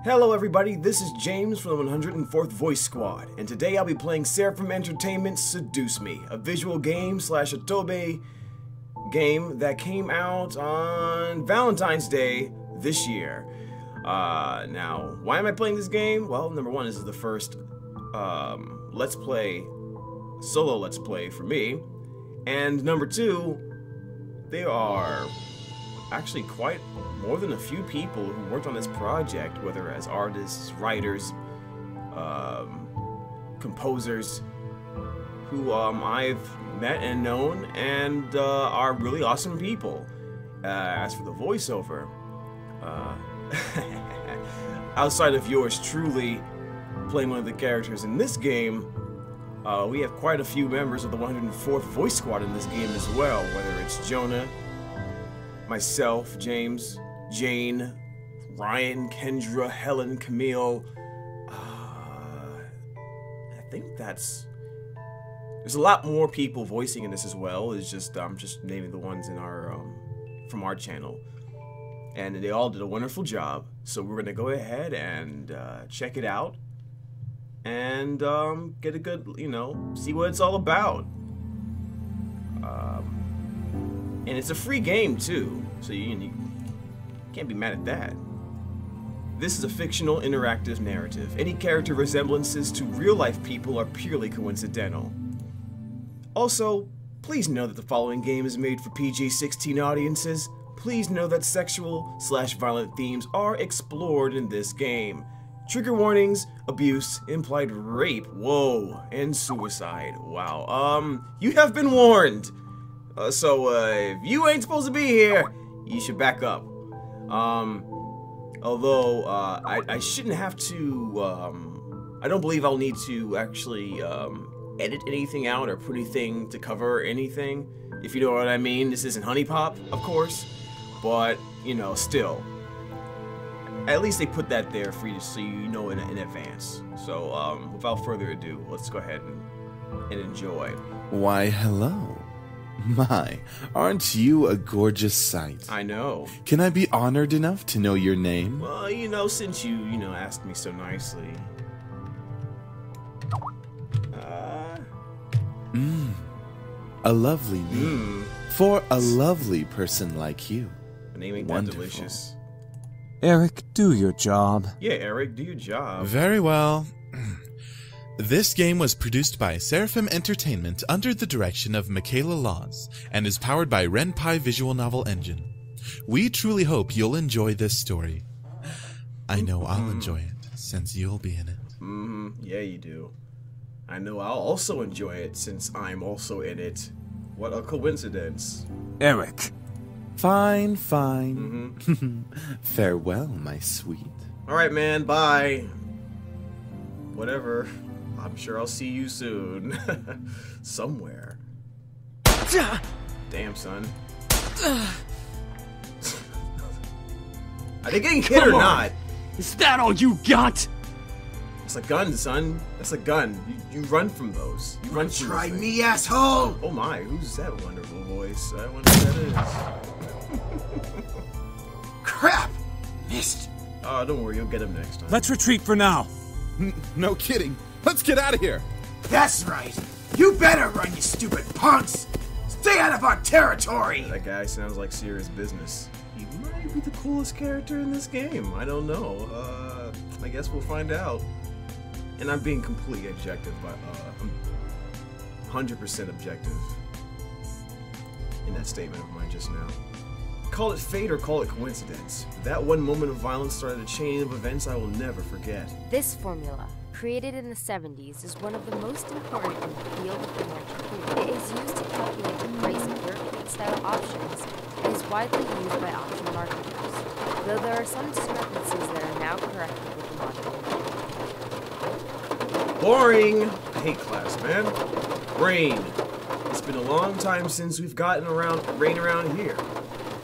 Hello everybody, this is James from the 104th Voice Squad, and today I'll be playing Seraphim Entertainment's Seduce Me, a visual game slash Otome game that came out on Valentine's Day this year. Now, why am I playing this game? Well, number one, this is the first Let's Play, solo Let's Play for me, and number two, there are actually quite more than a few people who worked on this project, whether as artists, writers, composers, who I've met and known and are really awesome people. As for the voiceover, outside of yours truly playing one of the characters in this game, we have quite a few members of the 104th Voice Squad in this game as well, whether it's Jonah, myself, James, Jane, Ryan, Kendra, Helene, Camille. I think there's a lot more people voicing in this as well. It's just I'm just naming the ones in our from our channel, and they all did a wonderful job. So we're gonna go ahead and check it out and get a good, see what it's all about. And it's a free game too, so you can't be mad at that. This is a fictional interactive narrative. Any character resemblances to real-life people are purely coincidental. Also, please know that the following game is made for PG-16 audiences. Please know that sexual/violent themes are explored in this game. Trigger warnings, abuse, implied rape, whoa, and suicide. Wow, you have been warned. So if you ain't supposed to be here, you should back up. Although I shouldn't have to, I don't believe I'll need to actually edit anything out or put anything to cover anything, if you know what I mean. This isn't Honey Pop, of course, but, still. At least they put that there for you so you know in advance. So without further ado, let's go ahead and enjoy. Why, hello. My, aren't you a gorgeous sight? I know. Can I be honored enough to know your name? Well, since you, asked me so nicely. A lovely name. For a lovely person like you. The name ain't that delicious. Eric, do your job. Yeah, Eric, do your job. Very well. This game was produced by Seraphim Entertainment under the direction of Michaela Laws and is powered by A.R.M.I.N visual novel engine. We truly hope you'll enjoy this story. I know I'll enjoy it since you'll be in it. Yeah, you do. I know I'll also enjoy it since I'm also in it. What a coincidence. Eric. Fine. Farewell, my sweet. Alright, man, bye. Whatever. I'm sure I'll see you soon. Somewhere. Damn, son. Are they getting hit or not? Is that all you got? It's a gun, son. That's a gun. You run from those. You run from Try me, asshole! Oh my, who's that wonderful voice? I wonder who that is. Crap! Missed. Oh, don't worry, you'll get him next time. Let's retreat for now. No kidding. Let's get out of here. That's right. You better run, you stupid punks! Stay out of our territory! That guy sounds like serious business. He might be the coolest character in this game. I don't know. I guess we'll find out. And I'm being completely objective, but I'm 100% objective in that statement of mine just now. Call it fate or call it coincidence. That one moment of violence started a chain of events I will never forget. This formula, created in the 70s, is one of the most important in the field of financial theory. It is used to calculate the price of European-style options and is widely used by option marketers, though there are some discrepancies that are now corrected with the modern. Boring! I hate class, man. Rain. It's been a long time since we've gotten rain around here.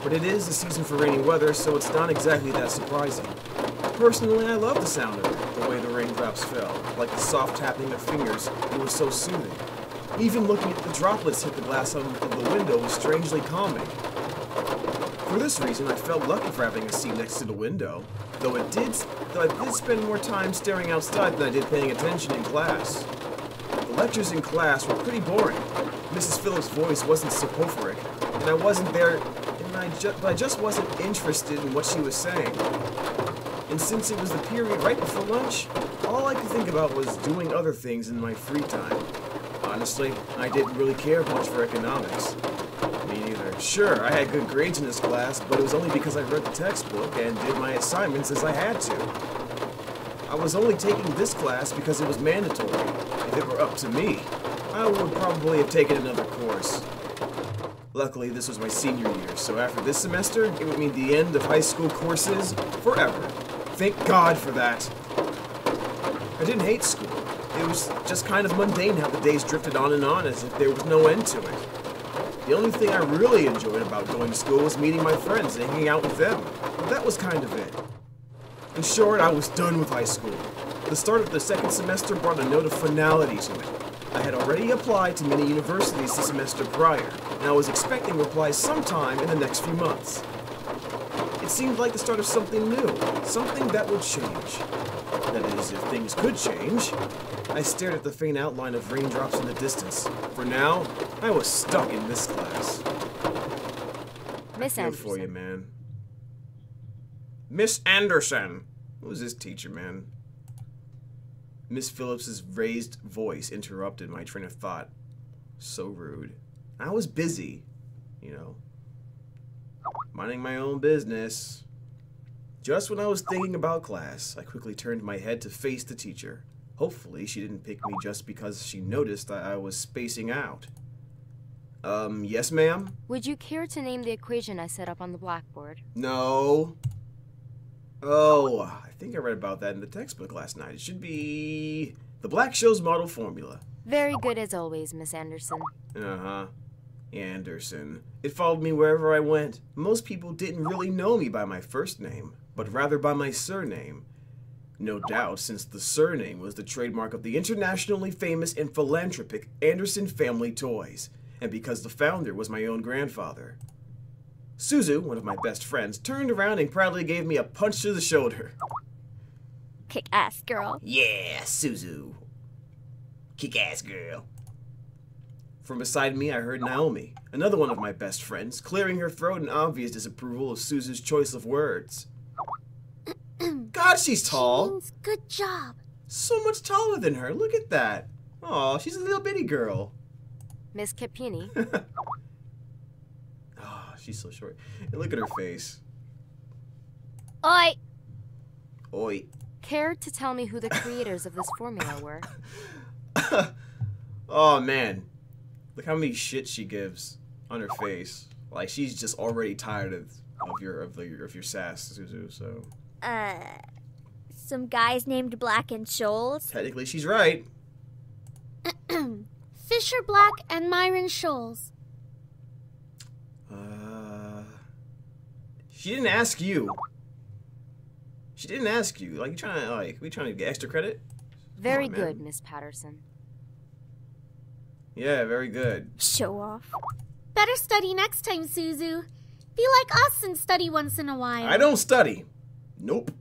But it is the season for rainy weather, so it's not exactly that surprising. Personally, I love the sound of it, the way the raindrops fell, like the soft tapping of fingers. It was so soothing. Even looking at the droplets hit the glass of the window was strangely calming. For this reason, I felt lucky for having a seat next to the window, though I did spend more time staring outside than I did paying attention in class. The lectures in class were pretty boring. Mrs. Phillips' voice wasn't soporific, and I wasn't there, but I just wasn't interested in what she was saying. And since it was the period right before lunch, all I could think about was doing other things in my free time. Honestly, I didn't really care much for economics. Me neither. Sure, I had good grades in this class, but it was only because I read the textbook and did my assignments as I had to. I was only taking this class because it was mandatory. If it were up to me, I would probably have taken another course. Luckily, this was my senior year, so after this semester, it would mean the end of high school courses forever. Thank God for that. I didn't hate school. It was just kind of mundane how the days drifted on as if there was no end to it. The only thing I really enjoyed about going to school was meeting my friends and hanging out with them. But that was kind of it. In short, I was done with high school. The start of the second semester brought a note of finality to it. I had already applied to many universities the semester prior, and I was expecting replies sometime in the next few months. It seemed like the start of something new, something that would change. That is, if things could change. I stared at the faint outline of raindrops in the distance. For now, I was stuck in this class. Miss I feel Anderson. for you, man. Miss Anderson! Who's this teacher, man? Miss Phillips's raised voice interrupted my train of thought. So rude. I was busy, you know, minding my own business. Just when I was thinking about class, I quickly turned my head to face the teacher. Hopefully, she didn't pick me just because she noticed that I was spacing out. Yes, ma'am? Would you care to name the equation I set up on the blackboard? No. Oh, I think I read about that in the textbook last night. It should be the Black-Scholes model formula. Very good as always, Miss Anderson. Uh-huh. Anderson. It followed me wherever I went. Most people didn't really know me by my first name, but rather by my surname. No doubt, since the surname was the trademark of the internationally famous and philanthropic Anderson Family Toys, and because the founder was my own grandfather. Suzu, one of my best friends, turned around and proudly gave me a punch to the shoulder. Kick-ass girl. Yeah, Suzu. Kick-ass girl. From beside me, I heard Naomi, another one of my best friends, clearing her throat in obvious disapproval of Suzu's choice of words. God, she's tall. Jeans, good job. So much taller than her. Look at that. Aw, she's a little bitty girl. Miss Capini. Oh, she's so short. And look at her face. Oi. Oi. Care to tell me who the creators of this formula were? Oh, man. Look how many shit she gives on her face. Like, she's just already tired of your sass, Suzu, so... Some guys named Black and Scholes. Technically, she's right. Fisher Black and Myron Scholes. She didn't ask you. She didn't ask you. Like, we trying to get extra credit? Very Come on, good, man. Miss Patterson. Yeah, very good. Show off. Better study next time, Suzu. Be like us and study once in a while. I don't study. Nope.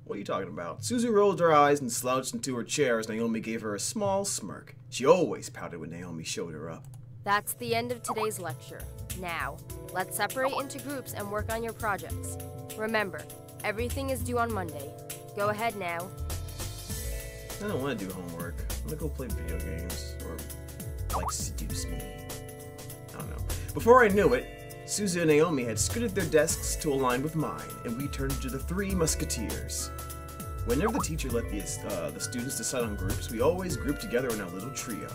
What are you talking about? Suzu rolled her eyes and slouched into her chair as Naomi gave her a small smirk. She always pouted when Naomi showed her up. That's the end of today's lecture. Now, let's separate into groups and work on your projects. Remember, everything is due on Monday. Go ahead now. I don't want to do homework. I'm gonna go play video games. Or, like, Seduce Me. I don't know. Before I knew it, Suzu and Naomi had scooted their desks to align with mine, and we turned into the Three Musketeers. Whenever the teacher let the students decide on groups, we always grouped together in our little trio.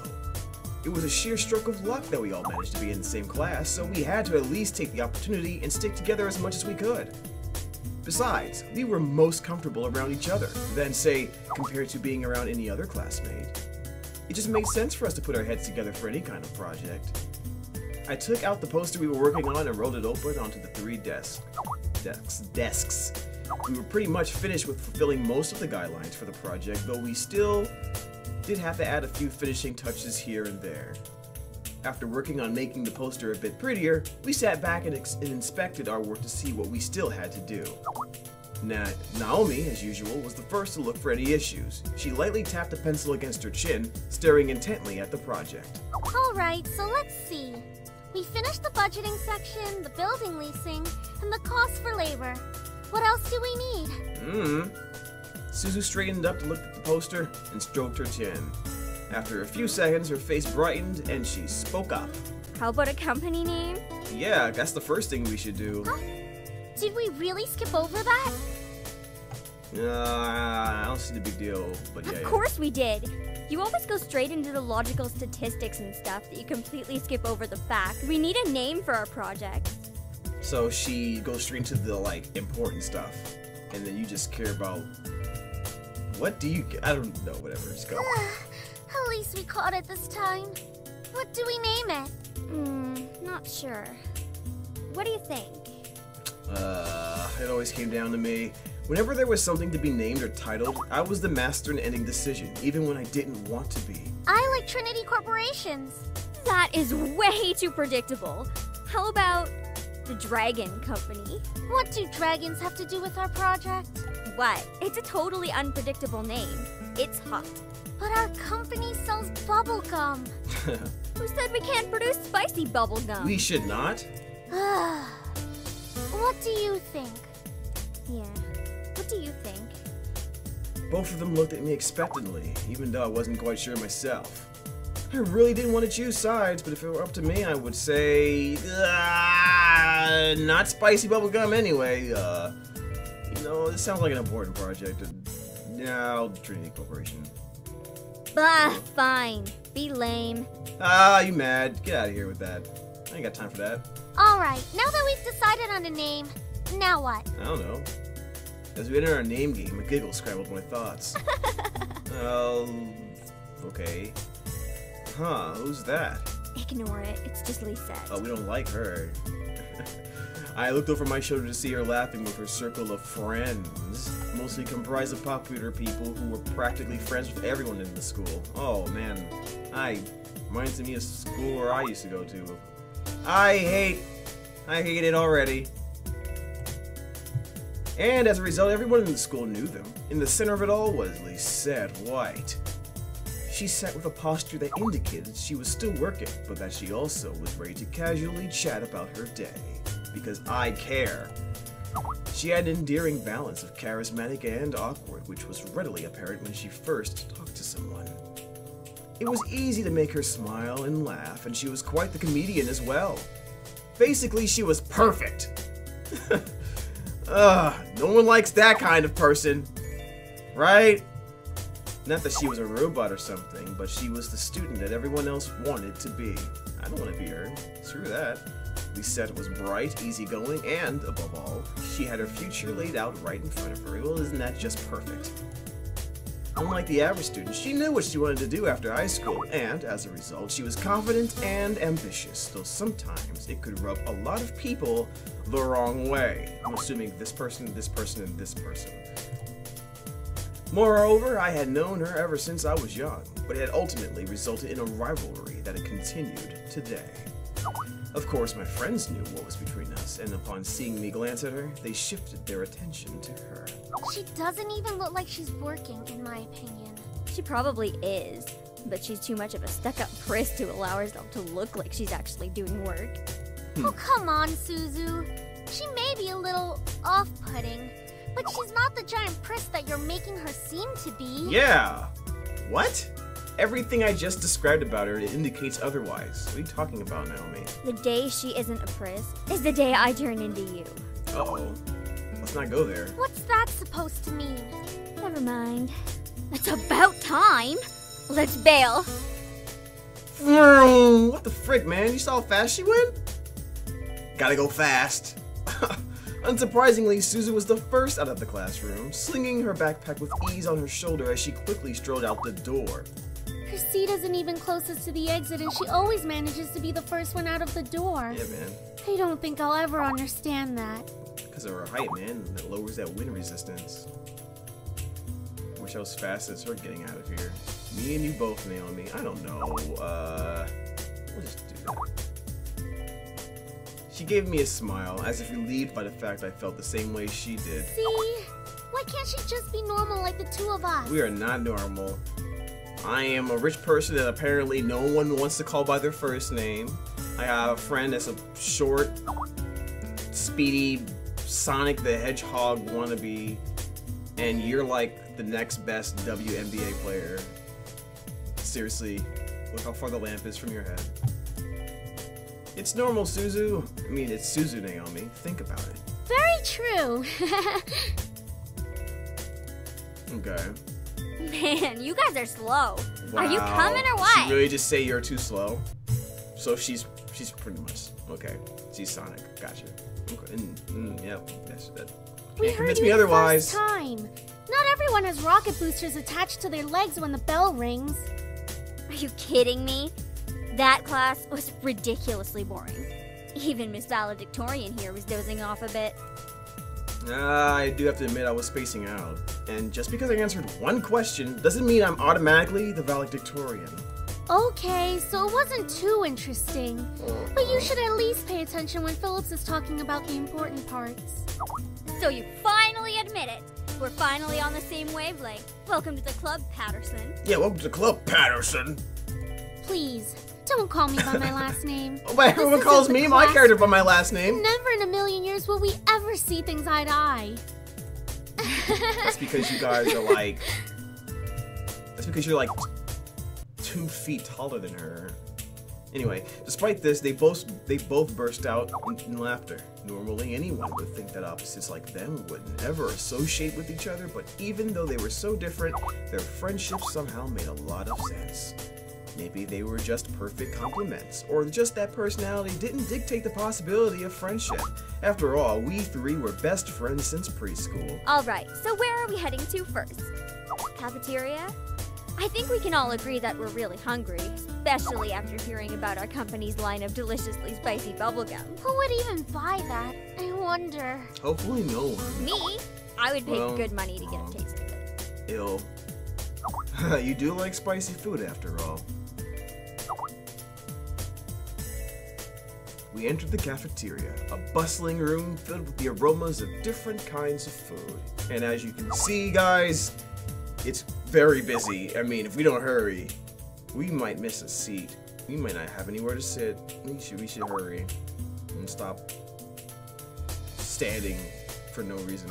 It was a sheer stroke of luck that we all managed to be in the same class, so we had to at least take the opportunity and stick together as much as we could. Besides, we were most comfortable around each other than, say, compared to being around any other classmate. It just made sense for us to put our heads together for any kind of project. I took out the poster we were working on and rolled it open onto the three desks. We were pretty much finished with fulfilling most of the guidelines for the project, though we still did have to add a few finishing touches here and there. After working on making the poster a bit prettier, we sat back and inspected our work to see what we still had to do. Naomi, as usual, was the first to look for any issues. She lightly tapped a pencil against her chin, staring intently at the project. Alright, so let's see. We finished the budgeting section, the building leasing, and the cost for labor. What else do we need? Suzu straightened up to look at the poster and stroked her chin. After a few seconds, her face brightened and she spoke up. How about a company name? Yeah, that's the first thing we should do. Huh? Did we really skip over that? I don't see the big deal, but yeah. Of course we did. You always go straight into the logical statistics and stuff that you completely skip over the fact. We need a name for our project. So she goes straight into the, like, important stuff. And then you just care about... What do you... I don't know, whatever. Just go. At least we caught it this time. What do we name it? Not sure. What do you think? It always came down to me. Whenever there was something to be named or titled, I was the master in ending decision, even when I didn't want to be. I like Trinity Corporations. That is way too predictable. How about the Dragon Company? What do dragons have to do with our project? What? It's a totally unpredictable name. It's hot. But our company sells bubblegum. Who said we can't produce spicy bubblegum? We should not. What do you think? Yeah. What do you think? Both of them looked at me expectantly, even though I wasn't quite sure myself. I really didn't want to choose sides, but if it were up to me, I would say... not spicy bubblegum anyway. You know, this sounds like an important project. No, Trinity Corporation. Bah, fine. Be lame. You mad? Get out of here with that. I ain't got time for that. Alright, now that we've decided on a name, now what? I don't know. As we enter our name game, a giggle scrambled my thoughts. Okay. Huh, who's that? Ignore it. It's just Lisette. Oh, we don't like her. I looked over my shoulder to see her laughing with her circle of friends, mostly comprised of popular people who were practically friends with everyone in the school. Oh man, reminds me of school where I used to go to. I hate it already. And as a result, everyone in the school knew them. In the center of it all was Lisette White. She sat with a posture that indicated she was still working, but that she also was ready to casually chat about her day. Because I care. She had an endearing balance of charismatic and awkward, which was readily apparent when she first talked to someone. It was easy to make her smile and laugh, and she was quite the comedian as well. Basically, she was perfect. No one likes that kind of person, right? Not that she was a robot or something, but she was the student that everyone else wanted to be. I don't want to be her. Screw that. Lisette was bright, easygoing, and, above all, she had her future laid out right in front of her. Well, isn't that just perfect? Unlike the average student, she knew what she wanted to do after high school, and, as a result, she was confident and ambitious, though sometimes it could rub a lot of people the wrong way. I'm assuming this person, and this person, and this person. Moreover, I had known her ever since I was young, but it had ultimately resulted in a rivalry that had continued today. Of course, my friends knew what was between us, and upon seeing me glance at her, they shifted their attention to her. She doesn't even look like she's working, in my opinion. She probably is, but she's too much of a stuck-up priss to allow herself to look like she's actually doing work. Oh, come on, Suzu. She may be a little off-putting, but she's not the giant priss that you're making her seem to be. Yeah! What? Everything I just described about her indicates otherwise. What are you talking about, Naomi? The day she isn't a priss is the day I turn into you. Uh-oh. Let's not go there. What's that supposed to mean? Never mind. It's about time! Let's bail. What the frick, man? You saw how fast she went? Gotta go fast. Unsurprisingly, Suzu was the first out of the classroom, slinging her backpack with ease on her shoulder as she quickly strode out the door. Her seat isn't even closest to the exit, and she always manages to be the first one out of the door. Yeah, man. I don't think I'll ever understand that. Because of her height, man. That lowers that wind resistance. Wish I was fast as her getting out of here. Me and you both, Naomi. I don't know. We'll just do that. She gave me a smile, as if relieved by the fact I felt the same way she did. See? Why can't she just be normal like the two of us? We are not normal. I am a rich person that apparently no one wants to call by their first name. I have a friend that's a short, speedy Sonic the Hedgehog wannabe, and you're like the next best WNBA player. Seriously, look how far the lamp is from your head. It's normal, Suzu. I mean, it's Suzu, Naomi. Think about it. Very true. Okay. Man, you guys are slow. Wow. Are you coming or Did what? she really just say you're too slow? So she's pretty much okay. She's Sonic. Gotcha. Okay. Yep. That. We Can't heard convince you me the otherwise. first time. Not everyone has rocket boosters attached to their legs when the bell rings. Are you kidding me? That class was ridiculously boring. Even Miss Valedictorian here was dozing off a bit. I do have to admit I was spacing out. And just because I answered one question doesn't mean I'm automatically the valedictorian. Okay, so it wasn't too interesting. But you should at least pay attention when Phillips is talking about the important parts. So you finally admit it. We're finally on the same wavelength. Welcome to the club, Patterson. Yeah, welcome to the club, Patterson. Please, don't call me by my last name. Oh, but everyone This calls isn't me the my class. character by my last name. Never in a million years will we ever see things eye to eye. That's because you guys are like... That's because you're like 2 feet taller than her. Anyway, despite this, they both burst out in laughter. Normally, anyone would think that opposites like them would never associate with each other, but even though they were so different, their friendship somehow made a lot of sense. Maybe they were just perfect complements, or just that personality didn't dictate the possibility of friendship. After all, we 3 were best friends since preschool. Alright, so where are we heading to first? Cafeteria? I think we can all agree that we're really hungry, especially after hearing about our company's line of deliciously spicy bubblegum. Who would even buy that? I wonder. Hopefully no one. Me? I would pay Well, good money to get a taste of it. Ill. You do like spicy food after all. We entered the cafeteria, a bustling room filled with the aromas of different kinds of food. And as you can see, guys, it's very busy. I mean, if we don't hurry, we might miss a seat. We might not have anywhere to sit. We should hurry and stop standing for no reason.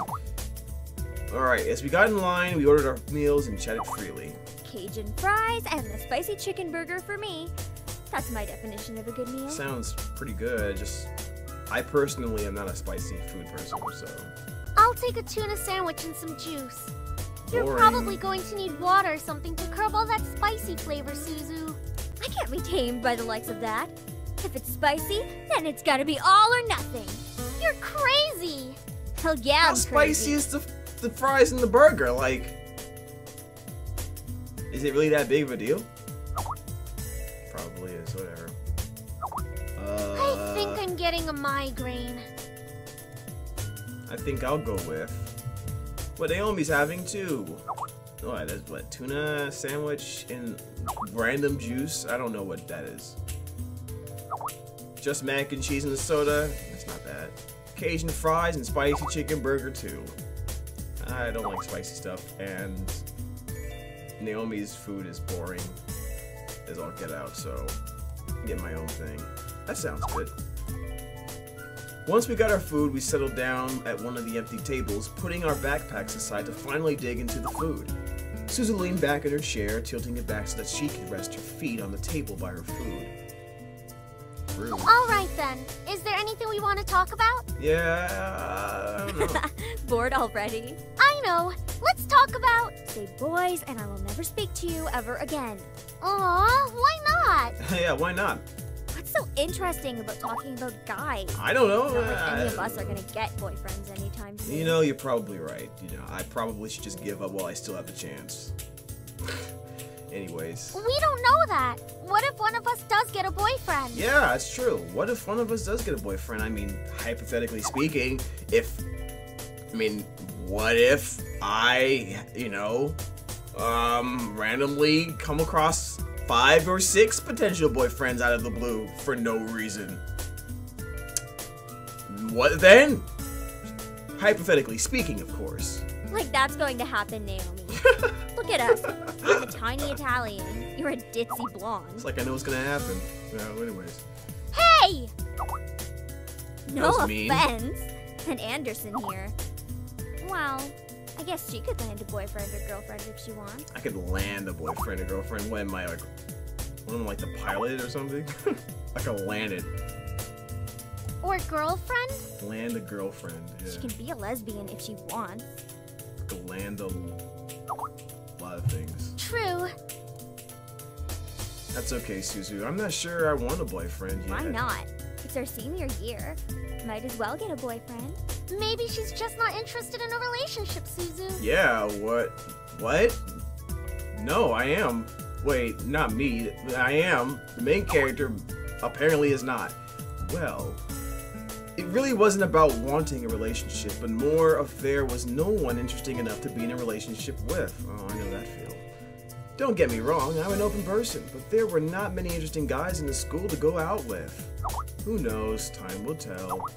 Alright, as we got in line, we ordered our meals and chatted freely. Cajun fries and the spicy chicken burger for me. That's my definition of a good meal. Sounds pretty good, I personally am not a spicy food person, so... I'll take a tuna sandwich and some juice. You're Boring. probably going to need water or something to curb all that spicy flavor, Suzu. I can't be tamed by the likes of that. If it's spicy, then it's gotta be all or nothing. You're crazy! Hell yeah, How I'm spicy crazy. is the fries in the burger? Like, is it really that big of a deal? Probably is, whatever. I think I'm getting a migraine. I think I'll go with what Naomi's having too. Oh, that's what, tuna sandwich and random juice? I don't know what that is. Just mac and cheese and a soda? That's not bad. Cajun fries and spicy chicken burger too. I don't like spicy stuff, and Naomi's food is boring as all get out, so I get my own thing. That sounds good. Once we got our food, we settled down at one of the empty tables, putting our backpacks aside to finally dig into the food. Susan leaned back in her chair, tilting it back so that she could rest her feet on the table by her food. Rude. Alright then, is there anything we want to talk about? Yeah, I don't know. Bored already? I know, let's talk about... Say boys, and I will never speak to you ever again. Aw, why not? Yeah, why not? What's so interesting about talking about guys? I don't know. It's not like any of us are gonna get boyfriends anytime soon. You know, you're probably right. You know, I probably should just give up while I still have the chance. Anyways. We don't know that. What if one of us does get a boyfriend? Yeah, that's true. What if one of us does get a boyfriend? I mean, hypothetically speaking, what if I, randomly come across 5 or 6 potential boyfriends out of the blue for no reason. What then? Hypothetically speaking, of course. Like that's going to happen, Naomi. Look at us. I'm a tiny Italian. You're a ditzy blonde. It's like I know what's gonna happen. Well, anyways. Hey! No That was mean. offense. And Anderson here. Well, I guess she could land a boyfriend or girlfriend if she wants. I could land a boyfriend or girlfriend. What am I, like, what am I, like the pilot or something? I could land it. Or girlfriend? Land a girlfriend, yeah. She can be a lesbian if she wants. I could land a lot of things. True. That's okay, Suzu. I'm not sure I want a boyfriend yet. Why not? It's our senior year. Might as well get a boyfriend. Maybe she's just not interested in a relationship, Suzu. Yeah, what? What? No, I am. Wait, not me. I am. The main character apparently is not. Well, it really wasn't about wanting a relationship, but more of there was no one interesting enough to be in a relationship with. Oh, I know that feel. Don't get me wrong, I'm an open person, but there were not many interesting guys in the school to go out with. Who knows, time will tell.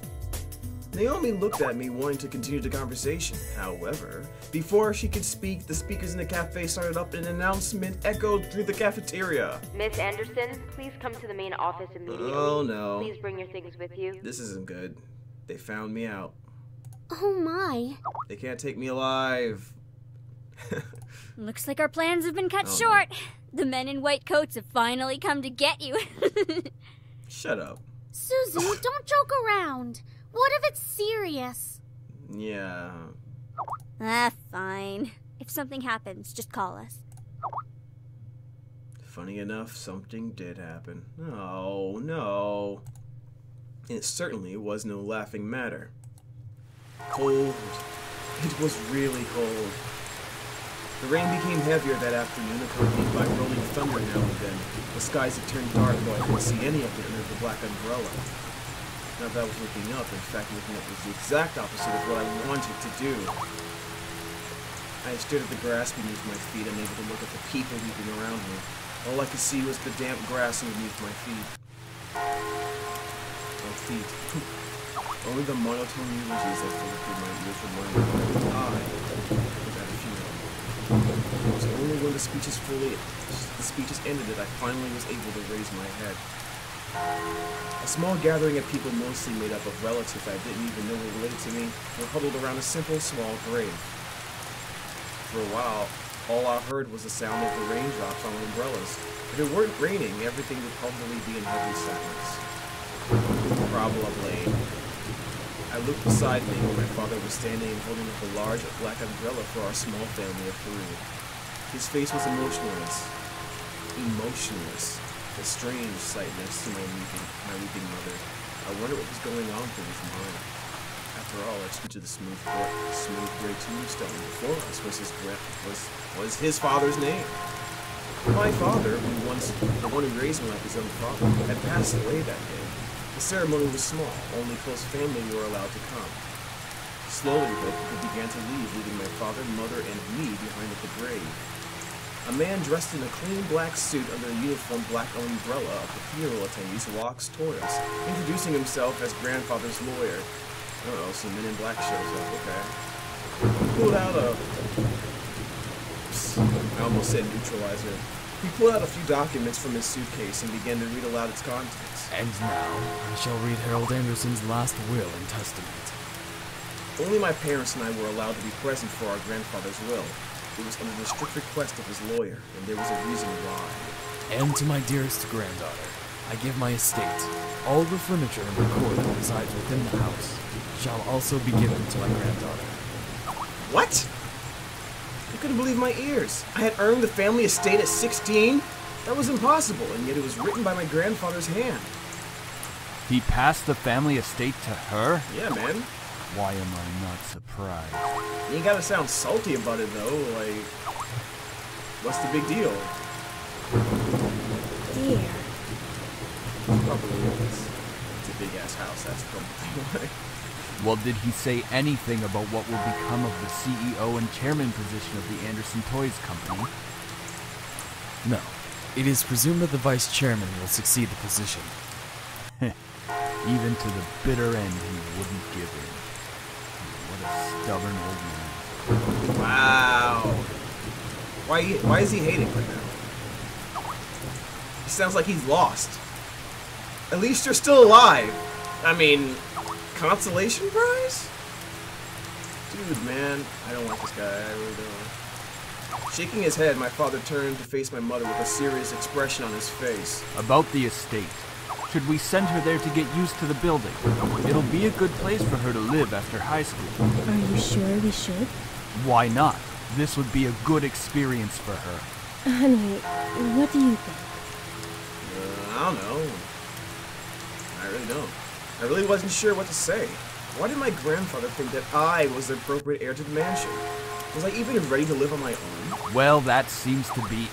Naomi looked at me wanting to continue the conversation. However, before she could speak, the speakers in the cafe started up and an announcement echoed through the cafeteria. Miss Anderson, please come to the main office immediately. Oh no. Please bring your things with you. This isn't good. They found me out. Oh my. They can't take me alive. Looks like our plans have been cut Oh, short. The men in white coats have finally come to get you. Shut up. Suzu, don't joke around. What if it's serious? Yeah. Ah, fine. If something happens, just call us. Funny enough, something did happen. Oh, no. It certainly was no laughing matter. Cold. It was really cold. The rain became heavier that afternoon, accompanied by rolling thunder now and then. The skies had turned dark, though I couldn't see any of it under the black umbrella. Not that I was looking up. In fact, looking up was the exact opposite of what I wanted to do. I stared at the grass beneath my feet, unable to look at the people moving around me. All I could see was the damp grass underneath my feet. Only the monotone eulogies that flowed through my ears reminded me that I was at a funeral. It was only when the speeches ended that I finally was able to raise my head. A small gathering of people mostly made up of relatives I didn't even know were related to me were huddled around a simple, small grave. For a while, all I heard was the sound of the raindrops on umbrellas. If it weren't raining, everything would probably be in heavy silence. Probably. I looked beside me where my father was standing and holding up a large black umbrella for our small family of 3. His face was emotionless. A strange sight next to my weeping mother. I wondered what was going on through his mind. After all, I stood to the smooth gray tombstone before us was his father's name. My father, the one who raised me like his own father, had passed away that day. The ceremony was small, only close family were allowed to come. Slowly, though, people began to leaving my father, mother, and me behind at the grave. A man dressed in a clean black suit under a uniform black umbrella of the funeral attendees walks toward us, introducing himself as grandfather's lawyer. Uh-oh, some men in black shows up, okay. He pulled out I almost said neutralizer. He pulled out a few documents from his suitcase and began to read aloud its contents. And now, I shall read Harold Anderson's last will and testament. Only my parents and I were allowed to be present for our grandfather's will. It was under the strict request of his lawyer, and there was a reason why. And to my dearest granddaughter, I give my estate. All the furniture and decor that resides within the house shall also be given to my granddaughter. What? I couldn't believe my ears. I had earned the family estate at 16? That was impossible, and yet it was written by my grandfather's hand. He passed the family estate to her? Yeah, man. Why am I not surprised? You ain't gotta sound salty about it, though. Like, what's the big deal? Dear. Probably is. It's a big-ass house, that's probably why. Well, did he say anything about what will become of the CEO and chairman position of the Anderson Toys Company? No. It is presumed that the vice chairman will succeed the position. Even to the bitter end, he wouldn't give in. What a stubborn old man. Wow. Why is he hating right now? He sounds like he's lost. At least you're still alive. I mean, consolation prize? Dude, man, I don't like this guy. I really don't. Shaking his head, my father turned to face my mother with a serious expression on his face. About the estate. Should we send her there to get used to the building? It'll be a good place for her to live after high school. Are you sure we should? Why not? This would be a good experience for her. Honey, what do you think? I don't know. I really don't. I really wasn't sure what to say. Why did my grandfather think that I was the appropriate heir to the mansion? Was I even ready to live on my own? Well, that seems to be it.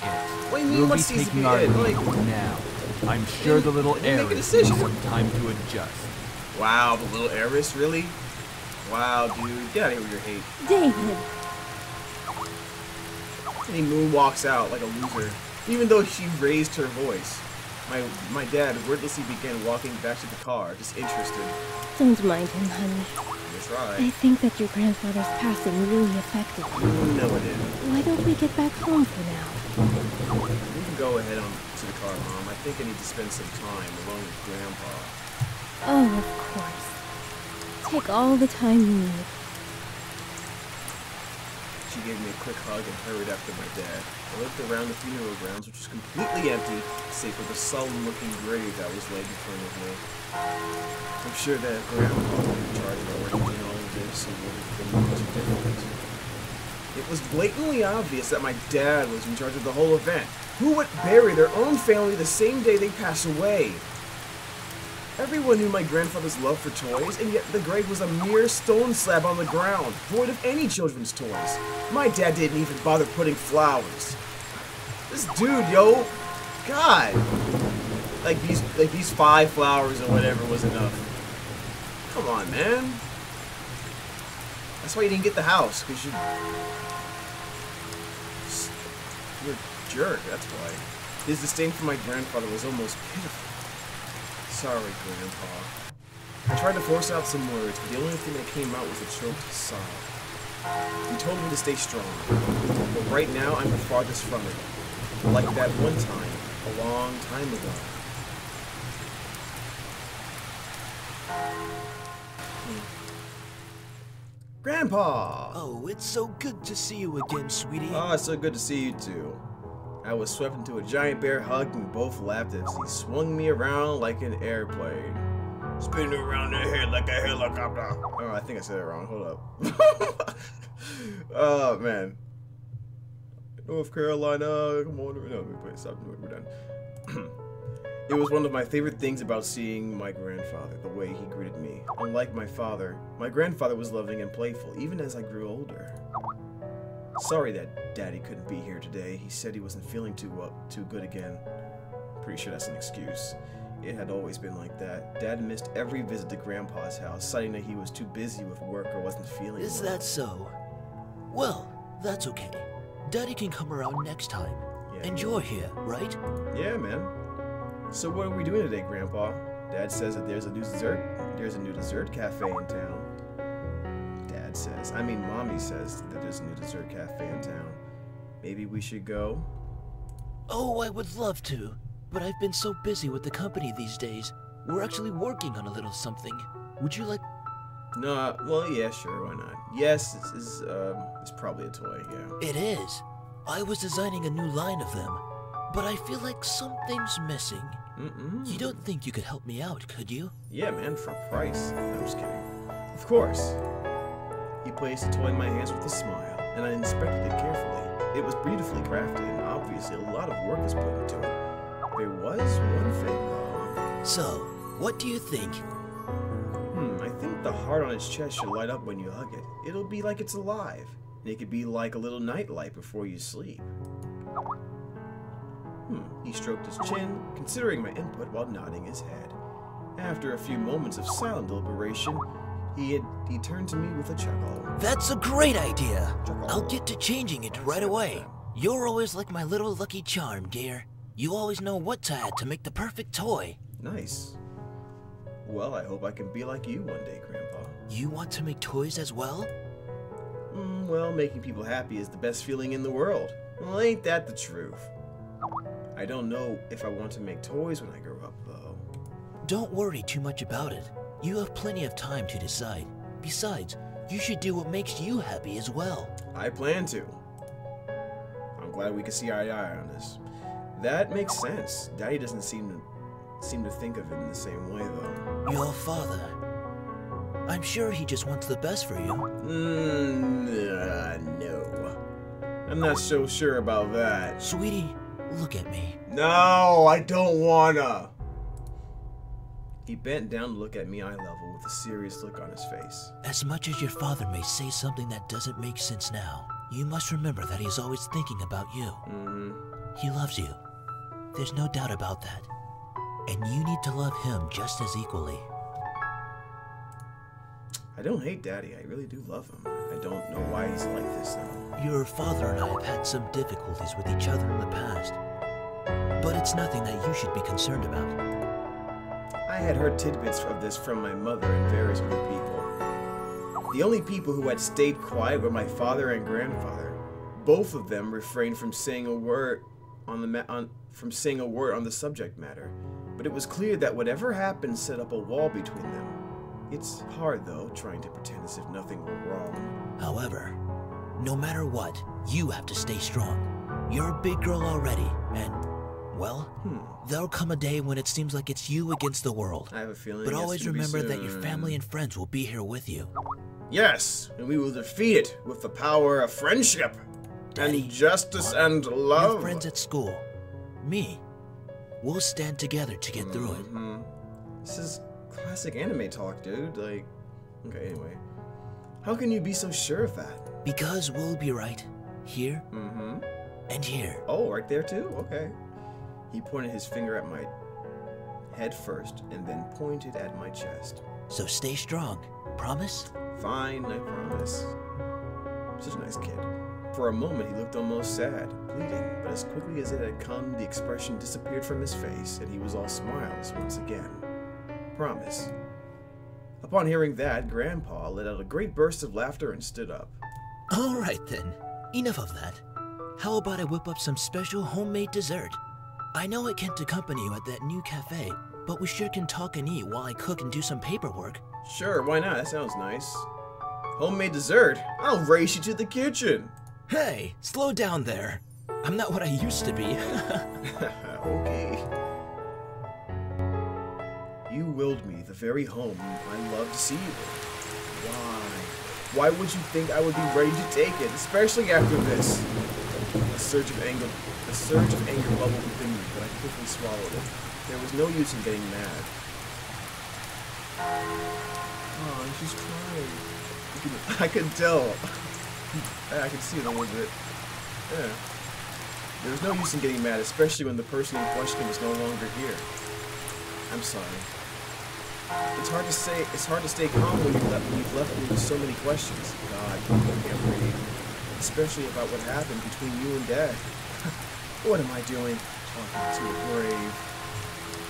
What do you mean, We'll what be seems to taking be our it? leave Like, now. I'm sure the little make a heiress decision. needs some time to adjust. wow, the little heiress, really? Wow, dude, get out of here with your hate. David! And he moonwalks out like a loser, even though she raised her voice. My dad wordlessly began walking back to the car, disinterested. Don't mind him, honey. That's right. I think that your grandfather's passing really affected him. No, it didn't. Why don't we get back home for now? You can go ahead on to the car, Mom. I think I need to spend some time alone with Grandpa. Oh, of course. Take all the time you need. She gave me a quick hug and hurried after my dad. I looked around the funeral grounds, which was completely empty, save for the sullen-looking grave that was laid in front of me. I'm sure that Grandpa was in charge of arranging all of this, and would have been much different. It was blatantly obvious that my dad was in charge of the whole event. Who would bury their own family the same day they pass away? Everyone knew my grandfather's love for toys, and yet the grave was a mere stone slab on the ground, void of any children's toys. My dad didn't even bother putting flowers. This dude, yo, God, like these 5 flowers or whatever was enough. Come on, man. That's why you didn't get the house, because you're a jerk. That's why. His disdain for my grandfather was almost pitiful. Sorry, Grandpa. I tried to force out some words, but the only thing that came out was a choked sob. He told me to stay strong, but right now I'm the farthest from it. Like that one time, a long time ago. Grandpa! Oh, it's so good to see you again, sweetie. Oh, it's so good to see you too. I was swept into a giant bear hug and we both laughed as he swung me around like an airplane. Spinning around the head like a helicopter. Oh, I think I said it wrong. Hold up. Oh, man. North Carolina, come on. No, wait, stop. We're done. It was one of my favorite things about seeing my grandfather, the way he greeted me. Unlike my father, my grandfather was loving and playful, even as I grew older. Sorry that Daddy couldn't be here today. He said he wasn't feeling too good again. Pretty sure that's an excuse. It had always been like that. Dad missed every visit to Grandpa's house, citing that he was too busy with work or wasn't feeling well. Is that so? Well, that's okay. Daddy can come around next time. Yeah. And you're here, right? Yeah, man. So what are we doing today, Grandpa? Dad says that there's a new dessert cafe in town. Dad says. I mean, Mommy says that there's a new dessert cafe in town. Maybe we should go? Oh, I would love to. But I've been so busy with the company these days. We're actually working on a little something. Would you like... No, well, yeah, sure, why not? Yes, it's probably a toy, yeah. It is. I was designing a new line of them, but I feel like something's missing. You don't think you could help me out, could you? Yeah, man, for a price. I'm just kidding. Of course. He placed the toy in my hands with a smile, and I inspected it carefully. It was beautifully crafted, and obviously a lot of work was put into it. There was one thing, though. So, what do you think? I think the heart on its chest should light up when you hug it. It'll be like it's alive. And it could be like a little nightlight before you sleep. He stroked his chin, considering my input while nodding his head. After a few moments of silent deliberation, he turned to me with a chuckle. That's a great idea! Chuckle. I'll get to changing it right away. You're always like my little lucky charm, dear. You always know what to add to make the perfect toy. Nice. Well, I hope I can be like you one day, Grandpa. You want to make toys as well? Well, making people happy is the best feeling in the world. Well, ain't that the truth? I don't know if I want to make toys when I grow up, though. Don't worry too much about it. You have plenty of time to decide. Besides, you should do what makes you happy as well. I plan to. I'm glad we can see eye to eye on this. That makes sense. Daddy doesn't seem to think of it in the same way, though. Your father. I'm sure he just wants the best for you. No. I'm not so sure about that. Sweetie, look at me. No, I don't wanna. He bent down to look at me eye level with a serious look on his face. As much as your father may say something that doesn't make sense now, you must remember that he's always thinking about you. He loves you. There's no doubt about that. And you need to love him just as equally. I don't hate Daddy. I really do love him. I don't know why he's like this, though. Your father and I have had some difficulties with each other in the past. But it's nothing that you should be concerned about. I had heard tidbits of this from my mother and various other people. The only people who had stayed quiet were my father and grandfather. Both of them refrained from saying a word on the subject matter. But it was clear that whatever happened set up a wall between them. It's hard, though, trying to pretend as if nothing were wrong. However, no matter what, you have to stay strong. You're a big girl already, and, well, there'll come a day when it seems like it's you against the world. I have a feeling. But always remember that your family and friends will be here with you. Yes, and we will defeat it with the power of friendship, Daddy, and justice and love. Your friends at school, me, we'll stand together to get through it. This is classic anime talk, dude. Like, okay, anyway. How can you be so sure of that? Because we'll be right here and here. Oh, right there too? Okay. He pointed his finger at my head first and then pointed at my chest. So stay strong. Promise? Fine, I promise. Such a nice kid. For a moment, he looked almost sad, pleading, but as quickly as it had come, the expression disappeared from his face, and he was all smiles once again. Promise. Upon hearing that, Grandpa let out a great burst of laughter and stood up. All right then. Enough of that. How about I whip up some special homemade dessert? I know I can't accompany you at that new cafe, but we sure can talk and eat while I cook and do some paperwork. Sure, why not? That sounds nice. Homemade dessert? I'll race you to the kitchen. Hey, slow down there. I'm not what I used to be. Okay. You willed me the very home I love to see you in. Why? Why would you think I would be ready to take it, especially after this? A surge of anger bubbled within me, but I quickly swallowed it. There was no use in getting mad. Oh, she's crying. I could tell. I could see it a little bit. Yeah. There was no use in getting mad, especially when the person in question was no longer here. I'm sorry. It's hard to stay calm when you've left me with so many questions. God, I can't breathe. Especially about what happened between you and Dad. What am I doing? Talking to a grave.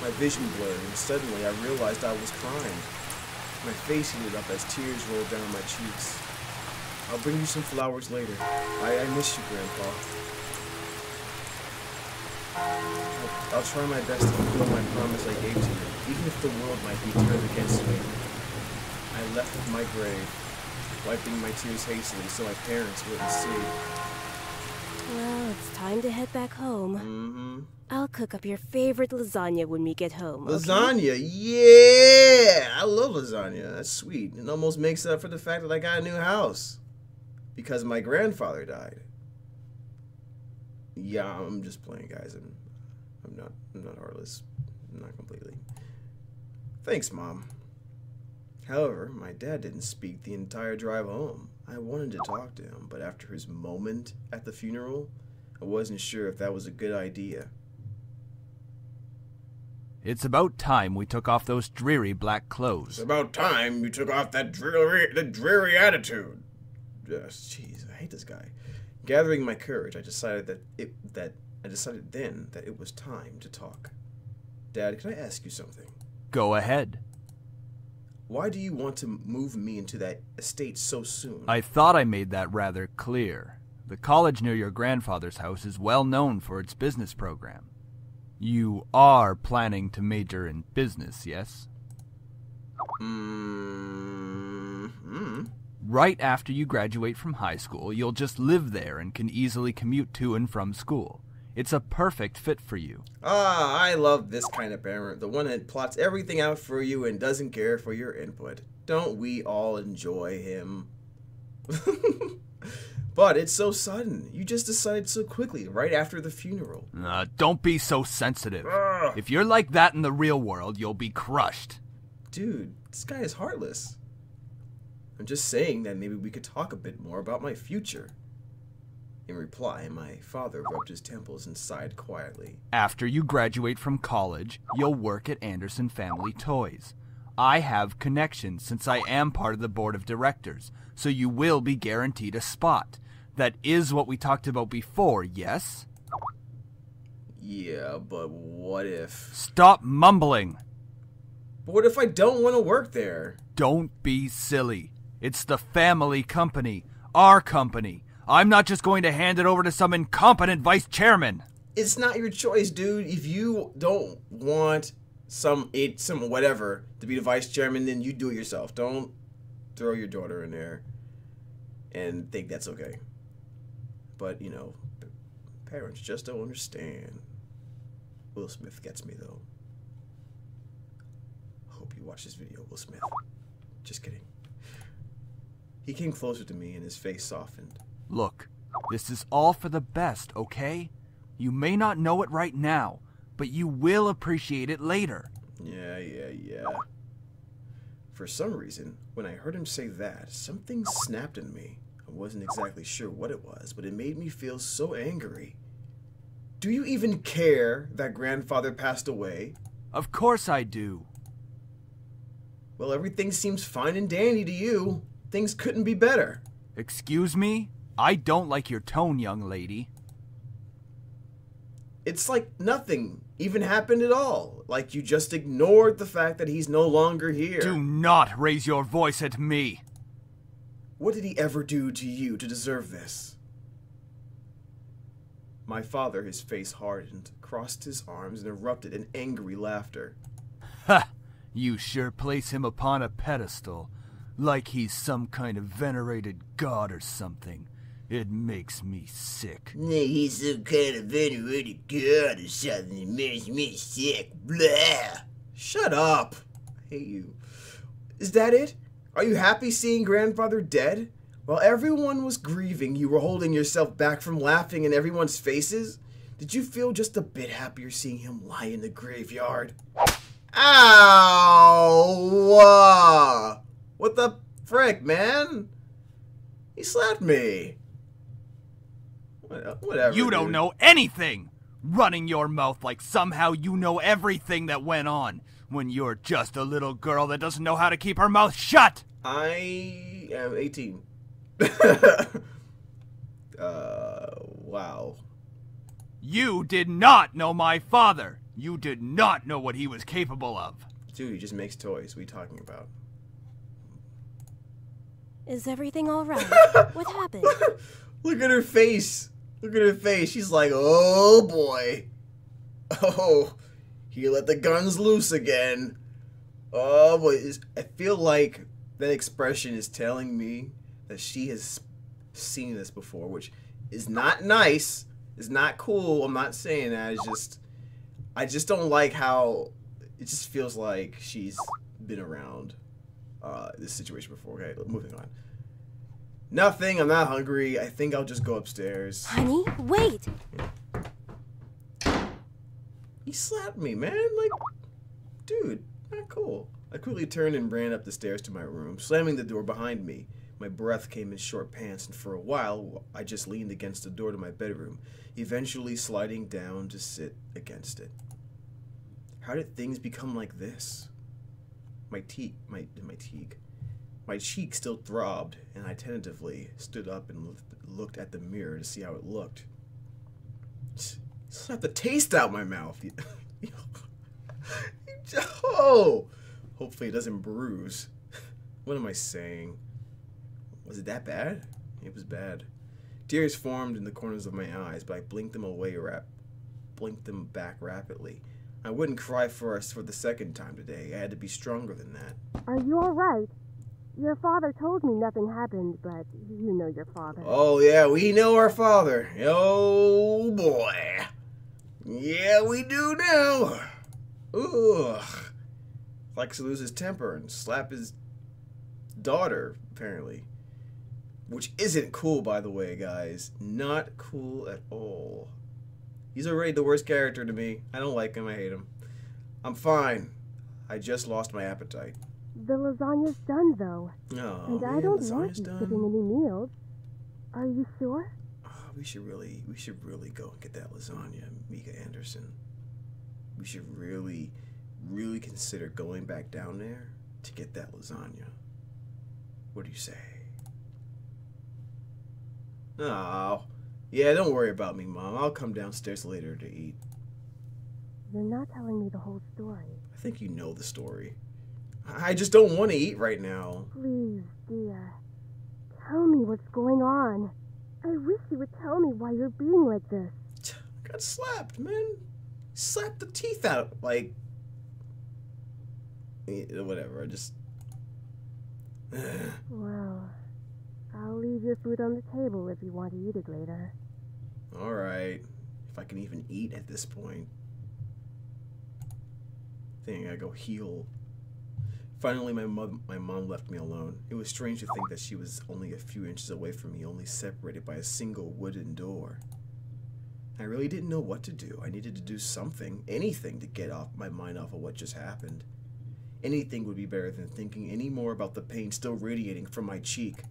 My vision blurred, and suddenly I realized I was crying. My face heated up as tears rolled down my cheeks. I'll bring you some flowers later. I miss you, Grandpa. I'll try my best to fulfill my promise I gave to you, even if the world might be turned against me. I left my grave, wiping my tears hastily so my parents wouldn't see. Well, it's time to head back home. I'll cook up your favorite lasagna when we get home. Lasagna? Yeah! I love lasagna. That's sweet. It almost makes up for the fact that I got a new house. Because my grandfather died. Yeah, I'm just playing, guys. I'm not heartless. I'm not completely. Thanks, Mom. However, my dad didn't speak the entire drive home. I wanted to talk to him, but after his moment at the funeral, I wasn't sure if that was a good idea. It's about time we took off those dreary black clothes. It's about time you took off that dreary attitude. Jeez, I hate this guy. Gathering my courage, I decided that I decided then that it was time to talk. Dad, can I ask you something? Go ahead. Why do you want to move me into that estate so soon? I thought I made that rather clear. The college near your grandfather's house is well known for its business program. You are planning to major in business, yes? Right after you graduate from high school, you'll just live there and can easily commute to and from school. It's a perfect fit for you. Ah, I love this kind of parent. The one that plots everything out for you and doesn't care for your input. Don't we all enjoy him? But it's so sudden. You just decided so quickly, right after the funeral. Don't be so sensitive. Ugh. If you're like that in the real world, you'll be crushed. Dude, this guy is heartless. I'm just saying that maybe we could talk a bit more about my future. In reply, my father rubbed his temples and sighed quietly. After you graduate from college, you'll work at Anderson Family Toys. I have connections since I am part of the board of directors, so you will be guaranteed a spot. That is what we talked about before, yes? Yeah, but what if... Stop mumbling! But what if I don't want to work there? Don't be silly. It's the family company. Our company. I'm not just going to hand it over to some incompetent vice chairman. It's not your choice, dude. If you don't want some whatever to be the vice chairman, then you do it yourself. Don't throw your daughter in there and think that's okay. But, you know, parents just don't understand. Will Smith gets me, though. Hope you watch this video, Will Smith. Just kidding. He came closer to me and his face softened. Look, this is all for the best, okay? You may not know it right now, but you will appreciate it later. Yeah. For some reason, when I heard him say that, something snapped in me. I wasn't exactly sure what it was, but it made me feel so angry. Do you even care that grandfather passed away? Of course I do. Well, everything seems fine and dandy to you. Things couldn't be better. Excuse me? I don't like your tone, young lady. It's like nothing even happened at all. Like you just ignored the fact that he's no longer here. Do not raise your voice at me. What did he ever do to you to deserve this? My father, his face hardened, crossed his arms and erupted in angry laughter. Ha! You sure place him upon a pedestal, like he's some kind of venerated god or something. It makes me sick. He's some kind of venerated god or something. It makes me sick. Blah! Shut up! I hate you. Is that it? Are you happy seeing grandfather dead? While everyone was grieving, you were holding yourself back from laughing in everyone's faces? Did you feel just a bit happier seeing him lie in the graveyard? Ow! What the frick, man? He slapped me. Whatever. You don't dude. know anything! Running your mouth like somehow you know everything that went on, when you're just a little girl that doesn't know how to keep her mouth shut! I am 18. Wow. You did not know my father! You did not know what he was capable of! Dude, he just makes toys. What are you talking about? Is everything all right? What happened? Look at her face. Look at her face. She's like, oh boy. Oh, he let the guns loose again. Oh boy. I feel like that expression is telling me that she has seen this before, which is not nice. It's not cool. I'm not saying that. It's just, I just don't like how it just feels like she's been around this situation before. Okay, moving on. Nothing. I'm not hungry. I think I'll just go upstairs. Honey, wait! He slapped me, man. Like, dude, not cool. I quickly turned and ran up the stairs to my room, slamming the door behind me. My breath came in short pants, and for a while, I just leaned against the door to my bedroom, eventually sliding down to sit against it. How did things become like this? My cheek still throbbed, and I tentatively stood up and looked at the mirror to see how it looked. Slap the taste out my mouth. Oh! Hopefully it doesn't bruise. What am I saying? Was it that bad? It was bad. Tears formed in the corners of my eyes, but I blinked them back rapidly. I wouldn't cry for us for the second time today. I had to be stronger than that. Are you alright? Your father told me nothing happened, but you know your father. Oh yeah, we know our father. Oh boy. Yeah, we do now. Ugh. Likes to lose his temper and slap his daughter, apparently. Which isn't cool, by the way, guys. Not cool at all. He's already the worst character to me. I don't like him. I hate him. I'm fine. I just lost my appetite. The lasagna's done, though. Oh, and man, I don't lasagna's want you done. skipping any meals. Are you sure? Oh, we should really go and get that lasagna, Mika Anderson. We should really consider going back down there to get that lasagna. What do you say? Oh, yeah, don't worry about me, Mom. I'll come downstairs later to eat. You're not telling me the whole story. I think you know the story. I just don't want to eat right now. Please, dear. Tell me what's going on. I wish you would tell me why you're being like this. I got slapped, man. Slapped the teeth out. Like, whatever. I just... Well, I'll leave your food on the table if you want to eat it later. Alright. If I can even eat at this point. I think I gotta go heal. Finally, my mom left me alone. It was strange to think that she was only a few inches away from me, only separated by a single wooden door. I really didn't know what to do. I needed to do something, anything, to get my mind off of what just happened. Anything would be better than thinking any more about the pain still radiating from my cheek.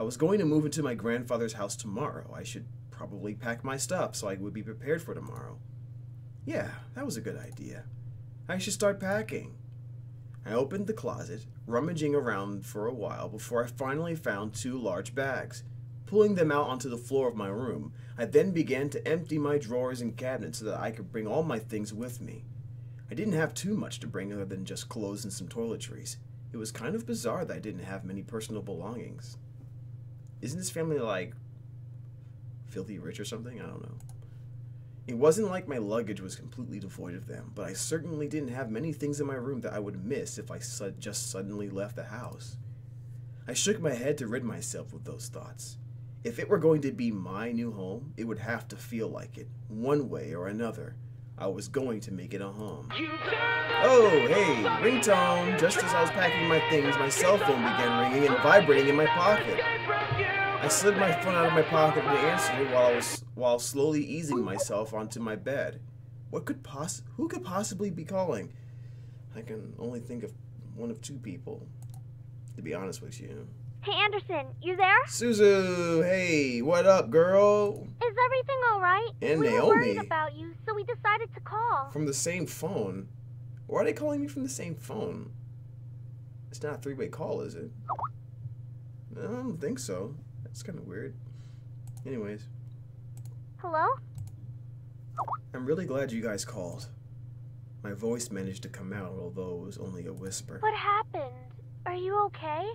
I was going to move into my grandfather's house tomorrow. I should probably pack my stuff so I would be prepared for tomorrow. Yeah, that was a good idea. I should start packing. I opened the closet, rummaging around for a while before I finally found 2 large bags. Pulling them out onto the floor of my room, I then began to empty my drawers and cabinets so that I could bring all my things with me. I didn't have too much to bring other than just clothes and some toiletries. It was kind of bizarre that I didn't have many personal belongings. Isn't this family like filthy rich or something? I don't know. It wasn't like my luggage was completely devoid of them, but I certainly didn't have many things in my room that I would miss if I just suddenly left the house. I shook my head to rid myself of those thoughts. If it were going to be my new home, it would have to feel like it, one way or another. I was going to make it a home. Oh, hey, ringtone! Just as I was packing my things, my cell phone began ringing and vibrating in my pocket. I slid my phone out of my pocket to answer it while slowly easing myself onto my bed. Who could possibly be calling? I can only think of one of 2 people, to be honest with you. Hey, Anderson, you there? Suzu, hey, what up, girl? Is everything alright? And we Naomi. were worried about you, so we decided to call. From the same phone? Why are they calling me from the same phone? It's not a 3-way call, is it? No, I don't think so. That's kind of weird. Anyways. Hello? I'm really glad you guys called. My voice managed to come out, although it was only a whisper. What happened? Are you okay?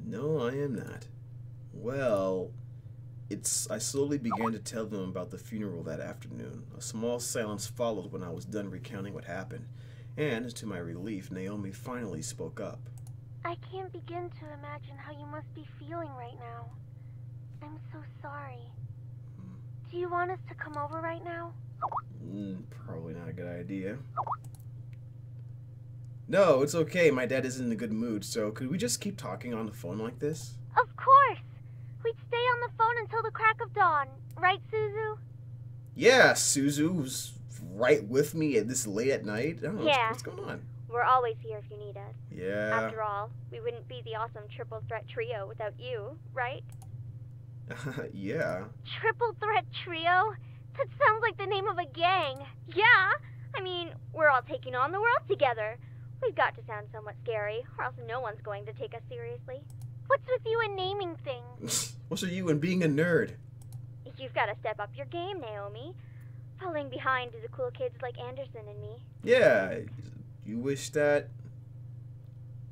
No, I am not. Well, I slowly began to tell them about the funeral that afternoon. A small silence followed when I was done recounting what happened, and, to my relief, Naomi finally spoke up. I can't begin to imagine how you must be feeling right now. I'm so sorry. Do you want us to come over right now? Probably not a good idea. No, it's okay. My dad isn't in a good mood, so could we just keep talking on the phone like this? Of course! We'd stay on the phone until the crack of dawn. Right, Suzu? Yeah, Suzu's right with me at this late at night. I don't know, what's going on? We're always here if you need us. Yeah. After all, we wouldn't be the awesome triple threat trio without you, right? Yeah. Triple threat trio? That sounds like the name of a gang. Yeah! I mean, we're all taking on the world together. We've got to sound somewhat scary, or else no one's going to take us seriously. What's with you and naming things? What's with you and being a nerd? You've got to step up your game, Naomi. Falling behind the cool kids like Anderson and me. Yeah, you wish that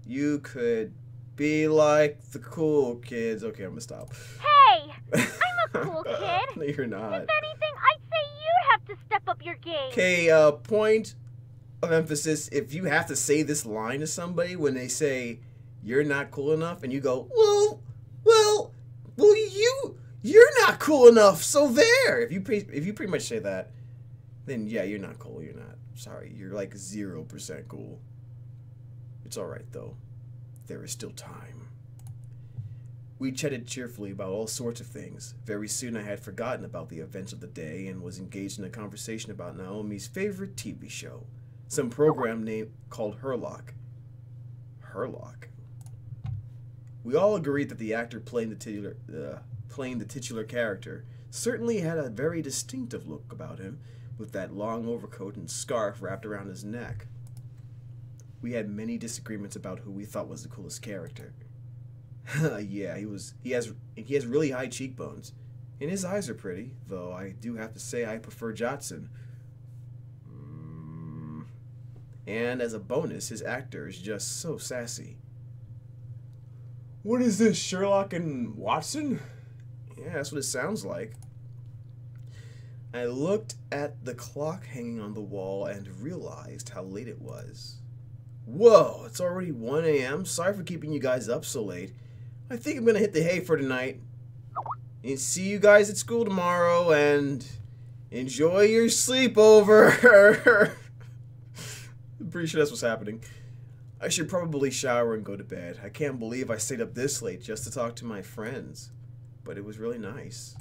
you could be like the cool kids. Okay, I'm gonna stop. Hey! I'm a cool kid. No, you're not. If anything, I'd say you have to step up your game. Okay, point of emphasis. If you have to say this line to somebody when they say you're not cool enough, and you go, well, you're not cool enough. So there. If you pretty much say that, then yeah, you're not cool. You're not. Sorry, you're like 0% cool. It's all right though. There is still time. We chatted cheerfully about all sorts of things. Very soon I had forgotten about the events of the day and was engaged in a conversation about Naomi's favorite TV show, some program name called Herlock. Herlock. We all agreed that the actor playing the titular character certainly had a very distinctive look about him, with that long overcoat and scarf wrapped around his neck. We had many disagreements about who we thought was the coolest character. Yeah, he has really high cheekbones, and his eyes are pretty, though I do have to say I prefer Jotson. And as a bonus, his actor is just so sassy. What is this, Sherlock and Watson? Yeah, that's what it sounds like. I looked at the clock hanging on the wall and realized how late it was. Whoa, it's already 1 a.m. Sorry for keeping you guys up so late. I think I'm gonna hit the hay for tonight. And see you guys at school tomorrow, and enjoy your sleepover. I'm pretty sure that's what's happening. I should probably shower and go to bed. I can't believe I stayed up this late just to talk to my friends. But it was really nice.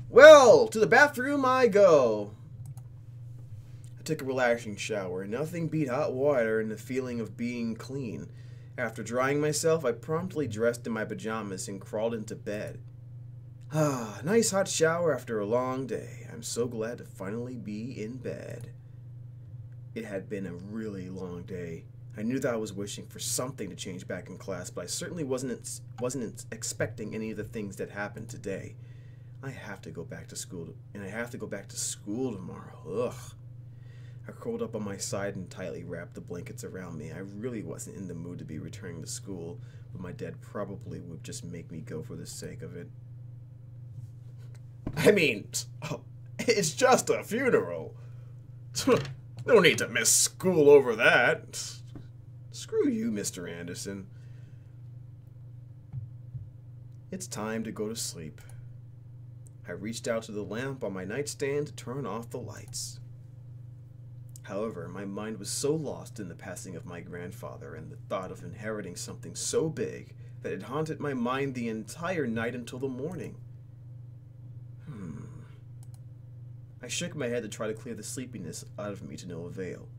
Well, to the bathroom I go. I took a relaxing shower. Nothing beat hot water and the feeling of being clean. After drying myself, I promptly dressed in my pajamas and crawled into bed. Ah, nice hot shower after a long day. I'm so glad to finally be in bed. It had been a really long day. I knew that I was wishing for something to change back in class, but I certainly wasn't expecting any of the things that happened today. I have to go back to school, and I have to go back to school tomorrow. Ugh. I curled up on my side and tightly wrapped the blankets around me. I really wasn't in the mood to be returning to school, but my dad probably would just make me go for the sake of it. I mean, it's just a funeral. No need to miss school over that. Screw you, Mr. Anderson. It's time to go to sleep. I reached out to the lamp on my nightstand to turn off the lights. However, my mind was so lost in the passing of my grandfather and the thought of inheriting something so big that it haunted my mind the entire night until the morning. I shook my head to try to clear the sleepiness out of me to no avail.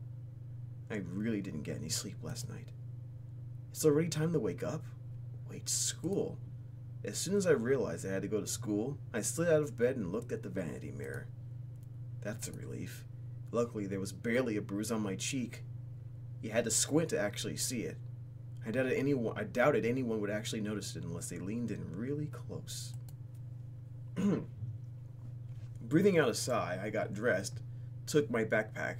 I really didn't get any sleep last night. It's already time to wake up? Wait, school? As soon as I realized I had to go to school, I slid out of bed and looked at the vanity mirror. That's a relief. Luckily, there was barely a bruise on my cheek. You had to squint to actually see it. I doubted anyone would actually notice it unless they leaned in really close. Breathing out a sigh, I got dressed, took my backpack,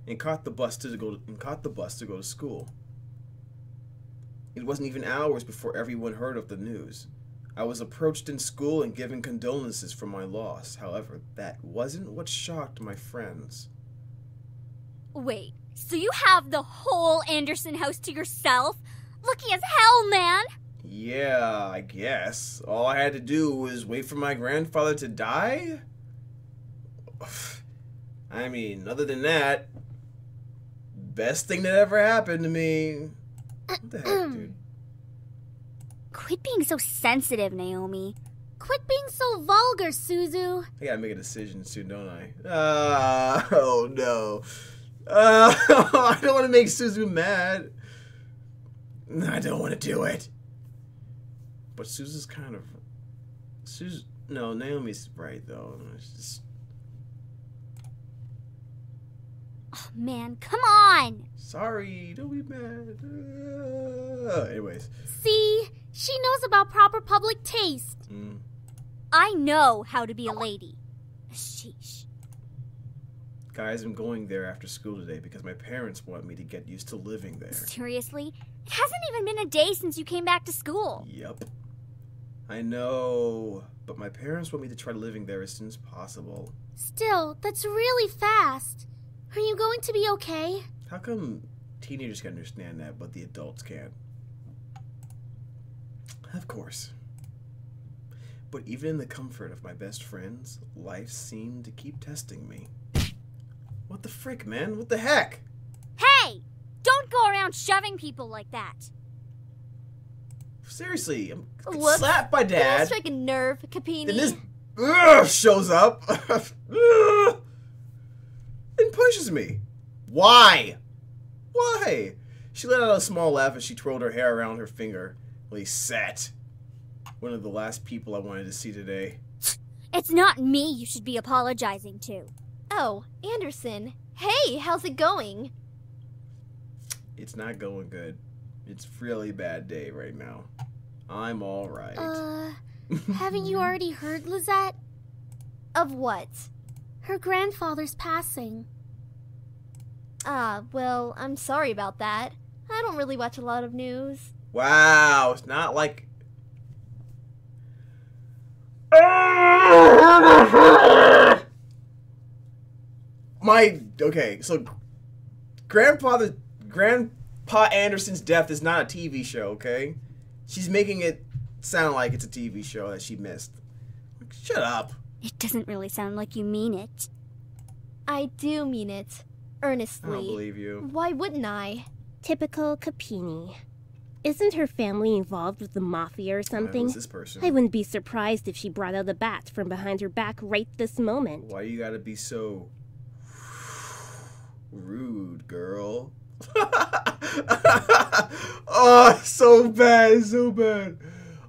and caught the bus to go to school. It wasn't even hours before everyone heard of the news. I was approached in school and given condolences for my loss. However, that wasn't what shocked my friends. Wait, so you have the whole Anderson house to yourself? Lucky as hell, man! Yeah, I guess. All I had to do was wait for my grandfather to die? I mean, other than that, best thing that ever happened to me. What the heck, dude? Quit being so sensitive, Naomi. Quit being so vulgar, Suzu. I gotta make a decision soon, don't I? Oh no. I don't want to make Suzu mad. I don't want to do it. But Suzu's kind of... No, Naomi's right, though. It's just... Oh, man, come on! Sorry, don't be mad. Anyways. See? She knows about proper public taste. I know how to be a lady. Sheesh. Guys, I'm going there after school today because my parents want me to get used to living there. Seriously? It hasn't even been a day since you came back to school. Yep. I know, but my parents want me to try living there as soon as possible. Still, that's really fast. Are you going to be okay? How come teenagers can understand that, but the adults can't? Of course. But even in the comfort of my best friends, life seemed to keep testing me. What the frick, man? What the heck? Hey! Don't go around shoving people like that. Seriously, I'm Whoops. slapped by Dad. Don't strike a nerve, Capini. Then this shows up and pushes me. Why? Why? She let out a small laugh as she twirled her hair around her finger. Lisette. One of the last people I wanted to see today. It's not me you should be apologizing to. Oh, Anderson. Hey, how's it going? It's not going good. It's a really bad day right now. I'm alright. Haven't you already heard, Lisette? Of what? Her grandfather's passing. Ah, well, I'm sorry about that. I don't really watch a lot of news. Wow, it's not like... Okay, so Grandpa Anderson's death is not a TV show, okay? She's making it sound like it's a TV show that she missed. Shut up. It doesn't really sound like you mean it. I do mean it. Earnestly. I don't believe you. Why wouldn't I? Typical Capini. Isn't her family involved with the mafia or something? Who's this person? I wouldn't be surprised if she brought out a bat from behind her back right this moment. Why you gotta be so rude, girl? Oh, so bad, so bad.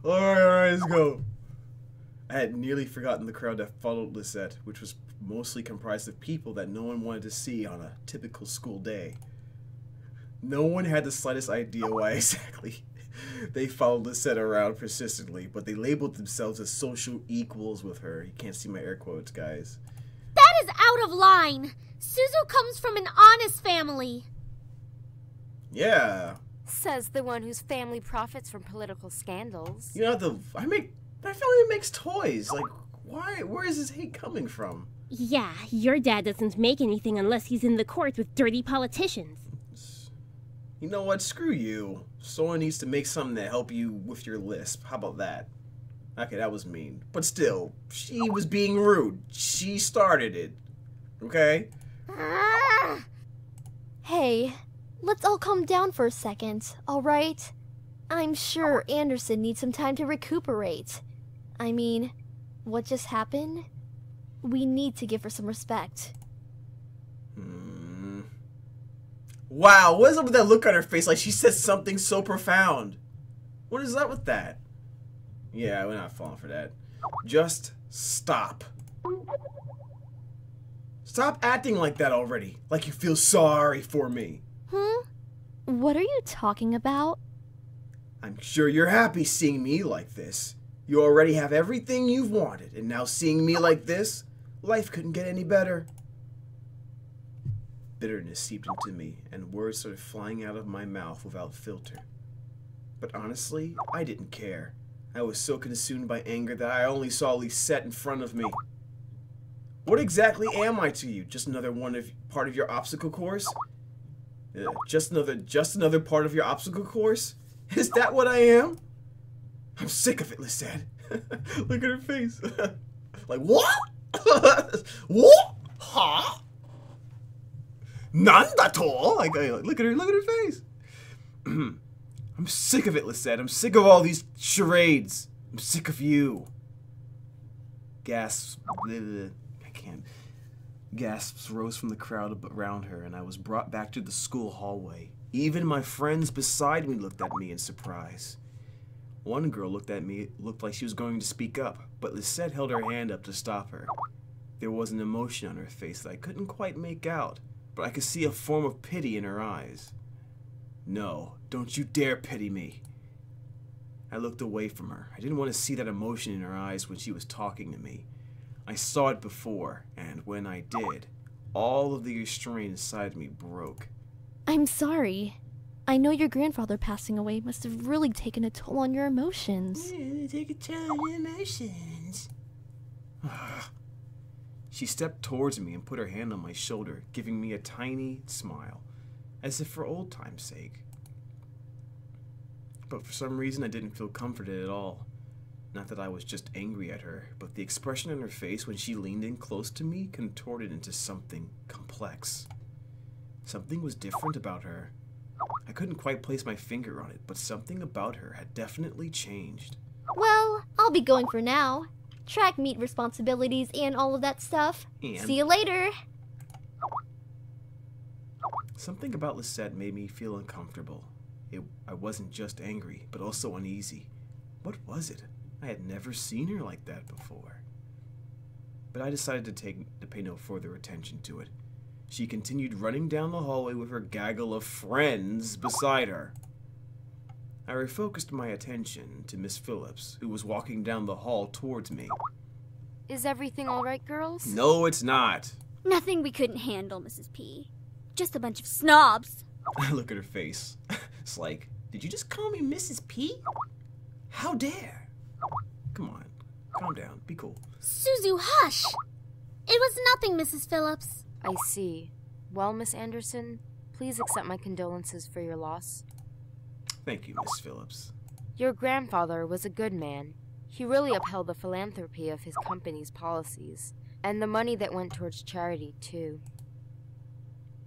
Alright, let's go. I had nearly forgotten the crowd that followed Lisette, which was mostly comprised of people that no one wanted to see on a typical school day. No one had the slightest idea why exactly they followed Lisette around persistently, but they labeled themselves as social equals with her. You can't see my air quotes, guys. That is out of line. Suzu comes from an honest family. Yeah. Says the one whose family profits from political scandals. You know, my family makes toys. Like, why? Where is this hate coming from? Yeah, your dad doesn't make anything unless he's in the court with dirty politicians. You know what? Screw you. Someone needs to make something to help you with your lisp. How about that? Okay, that was mean. But still, she was being rude. She started it. Okay? Hey, let's all calm down for a second, alright? I'm sure Anderson needs some time to recuperate. I mean, what just happened? We need to give her some respect. Wow, what is up with that look on her face like she said something so profound? What is up with that? Yeah, we're not falling for that. Just stop. Stop acting like that already. Like you feel sorry for me. What are you talking about? I'm sure you're happy seeing me like this. You already have everything you've wanted, and now seeing me like this, life couldn't get any better. Bitterness seeped into me, and words started flying out of my mouth without filter. But honestly, I didn't care. I was so consumed by anger that I only saw Lisette in front of me. What exactly am I to you? Just another part of your obstacle course? Just another part of your obstacle course? Is that what I am? I'm sick of it, Lisette. Look at her face. Like, what? What? Huh? Nandato? Like, look at her face. I'm sick of it, Lisette. I'm sick of all these charades. I'm sick of you. Gasps. I can't. Gasps rose from the crowd around her, and I was brought back to the school hallway. Even my friends beside me looked at me in surprise. One girl looked like she was going to speak up, but Lisette held her hand up to stop her. There was an emotion on her face that I couldn't quite make out, but I could see a form of pity in her eyes. No, don't you dare pity me. I looked away from her. I didn't want to see that emotion in her eyes when she was talking to me. I saw it before, and when I did, All of the restraint inside me broke. I'm sorry. I know your grandfather passing away must have really taken a toll on your emotions. Take a toll on your emotions. She stepped towards me and put her hand on my shoulder, giving me a tiny smile, as if for old time's sake. But for some reason I didn't feel comforted at all. Not that I was just angry at her, but the expression on her face when she leaned in close to me contorted into something complex. Something was different about her. I couldn't quite place my finger on it, but something about her had definitely changed. Well, I'll be going for now. Track meet responsibilities and all of that stuff. And see you later. Something about Lisette made me feel uncomfortable. I wasn't just angry, but also uneasy. What was it? I had never seen her like that before. But I decided to pay no further attention to it. She continued running down the hallway with her gaggle of friends beside her. I refocused my attention to Miss Phillips, who was walking down the hall towards me. Is everything all right, girls? No, it's not. Nothing we couldn't handle, Mrs. P. Just a bunch of snobs. I look at her face. It's like, did you just call me Mrs. P? How dare? Come on, calm down, be cool. Suzu, hush! It was nothing, Mrs. Phillips. I see. Well, Miss Anderson, please accept my condolences for your loss. Thank you, Miss Phillips. Your grandfather was a good man. He really upheld the philanthropy of his company's policies, and the money that went towards charity, too.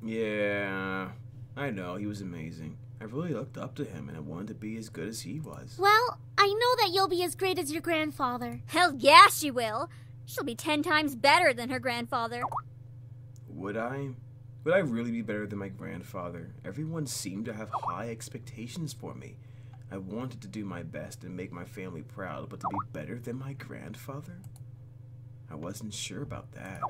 Yeah, I know, he was amazing. I really looked up to him, and I wanted to be as good as he was. Well, I know that you'll be as great as your grandfather. Hell yeah, she will. She'll be 10 times better than her grandfather. Would I? Would I really be better than my grandfather? Everyone seemed to have high expectations for me. I wanted to do my best and make my family proud, but to be better than my grandfather? I wasn't sure about that.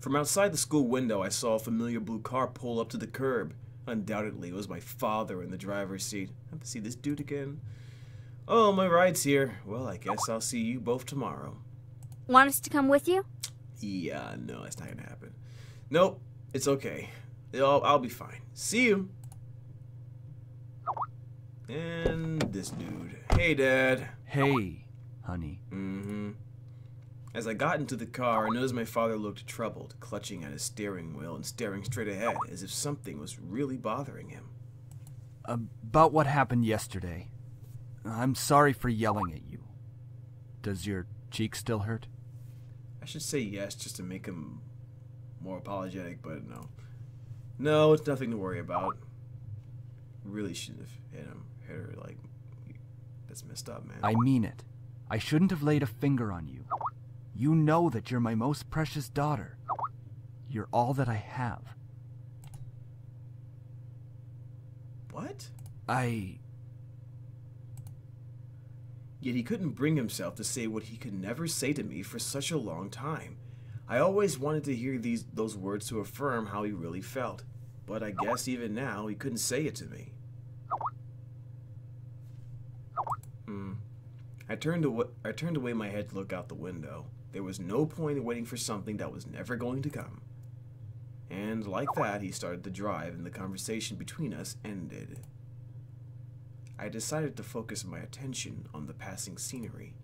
From outside the school window, I saw a familiar blue car pull up to the curb. Undoubtedly, it was my father in the driver's seat. I have to see this dude again. Oh, my ride's here. Well, I guess I'll see you both tomorrow. Want us to come with you? Yeah, no, that's not gonna happen. Nope, it's okay. I'll be fine. See you. And this dude. Hey, Dad. Hey, honey. As I got into the car, I noticed my father looked troubled, clutching at his steering wheel and staring straight ahead, as if something was really bothering him. About what happened yesterday. I'm sorry for yelling at you. Does your cheek still hurt? I should say yes, just to make him more apologetic, but no. No, it's nothing to worry about. Really shouldn't have hit her, like, that's messed up, man. I mean it. I shouldn't have laid a finger on you. You know that you're my most precious daughter. You're all that I have. What? Yet he couldn't bring himself to say what he could never say to me for such a long time. I always wanted to hear those words to affirm how he really felt, but I guess even now he couldn't say it to me. I turned away my head to look out the window. There was no point in waiting for something that was never going to come. And like that, he started to drive, and the conversation between us ended. I decided to focus my attention on the passing scenery.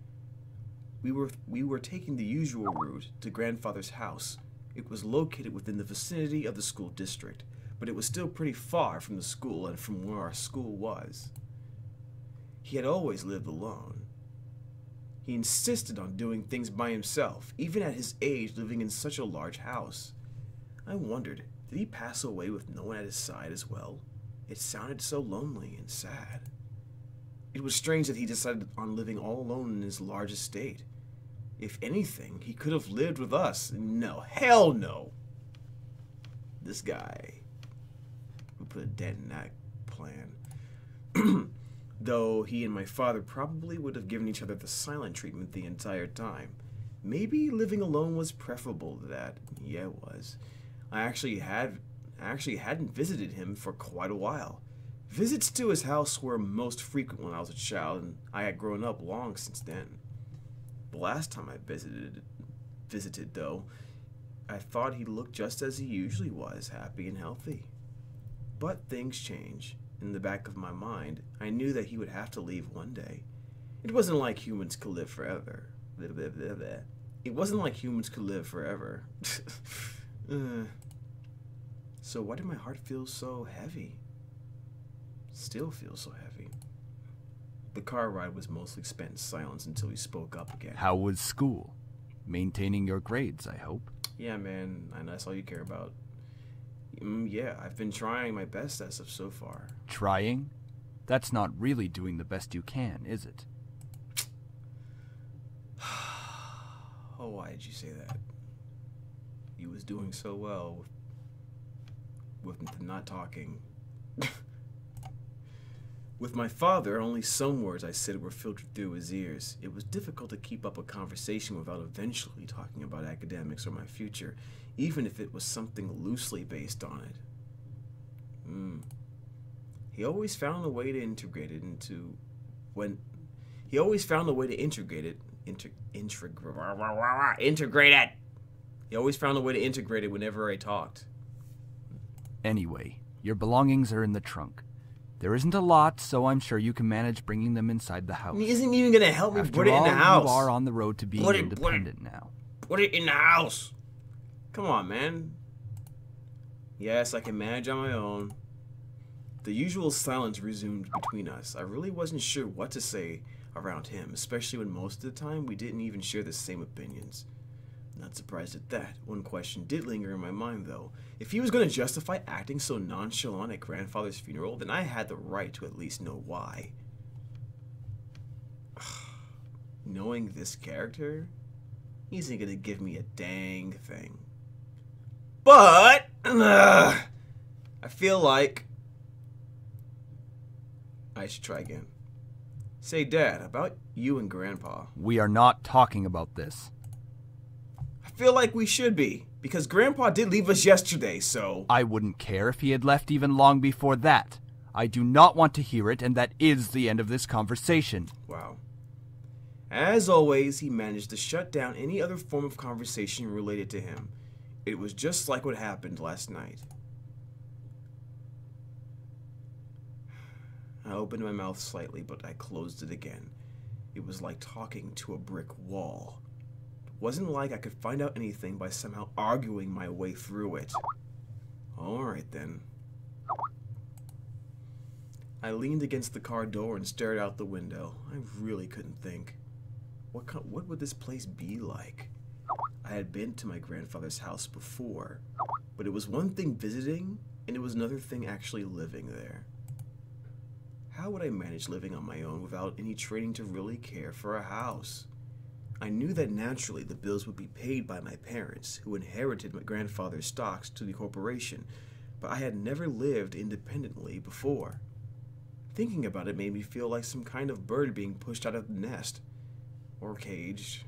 We were taking the usual route to Grandfather's house. It was located within the vicinity of the school district, but it was still pretty far from the school and from where our school was. He had always lived alone. He insisted on doing things by himself, even at his age living in such a large house. I wondered, did he pass away with no one at his side as well? It sounded so lonely and sad. It was strange that he decided on living all alone in his large estate. If anything, he could have lived with us. No, hell no! This guy would put a dent in that plan. Though he and my father probably would have given each other the silent treatment the entire time. Maybe living alone was preferable to that. Yeah, it was. I actually hadn't visited him for quite a while. Visits to his house were most frequent when I was a child, and I had grown up long since then. The last time I visited though, I thought he looked just as he usually was, happy and healthy. But things change. In the back of my mind, I knew that he would have to leave one day. It wasn't like humans could live forever. It wasn't like humans could live forever. So why did my heart feel so heavy? Still feels so heavy. The car ride was mostly spent in silence until he spoke up again. How was school? Maintaining your grades, I hope. Yeah, man, and that's all you care about. Yeah, I've been trying my best as of so far. Trying? That's not really doing the best you can, is it? Oh, why did you say that? He was doing so well with not talking. With my father, only some words I said were filtered through his ears. It was difficult to keep up a conversation without eventually talking about academics or my future, even if it was something loosely based on it. He always found a way to integrate it into He always found a way to integrate it whenever I talked. Anyway, your belongings are in the trunk. There isn't a lot, so I'm sure you can manage bringing them inside the house. He isn't even gonna help me put it in the house. You are on the road to being independent now. Put it in the house. Come on, man. Yes, I can manage on my own. The usual silence resumed between us. I really wasn't sure what to say around him, especially when most of the time we didn't even share the same opinions. Not surprised at that. One question did linger in my mind, though. If he was going to justify acting so nonchalant at grandfather's funeral, then I had the right to at least know why. Knowing this character, he isn't going to give me a dang thing. But I feel like I should try again. Say, Dad, about you and Grandpa. We are not talking about this. I feel like we should be, because Grandpa did leave us yesterday, so... I wouldn't care if he had left even long before that. I do not want to hear it, and that is the end of this conversation. Wow. As always, he managed to shut down any other form of conversation related to him. It was just like what happened last night. I opened my mouth slightly, but I closed it again. It was like talking to a brick wall. It wasn't like I could find out anything by somehow arguing my way through it. Alright then. I leaned against the car door and stared out the window. I really couldn't think. What would this place be like? I had been to my grandfather's house before, but it was one thing visiting, and it was another thing actually living there. How would I manage living on my own without any training to really care for a house? I knew that naturally the bills would be paid by my parents, who inherited my grandfather's stocks to the corporation, but I had never lived independently before. Thinking about it made me feel like some kind of bird being pushed out of the nest. Or caged,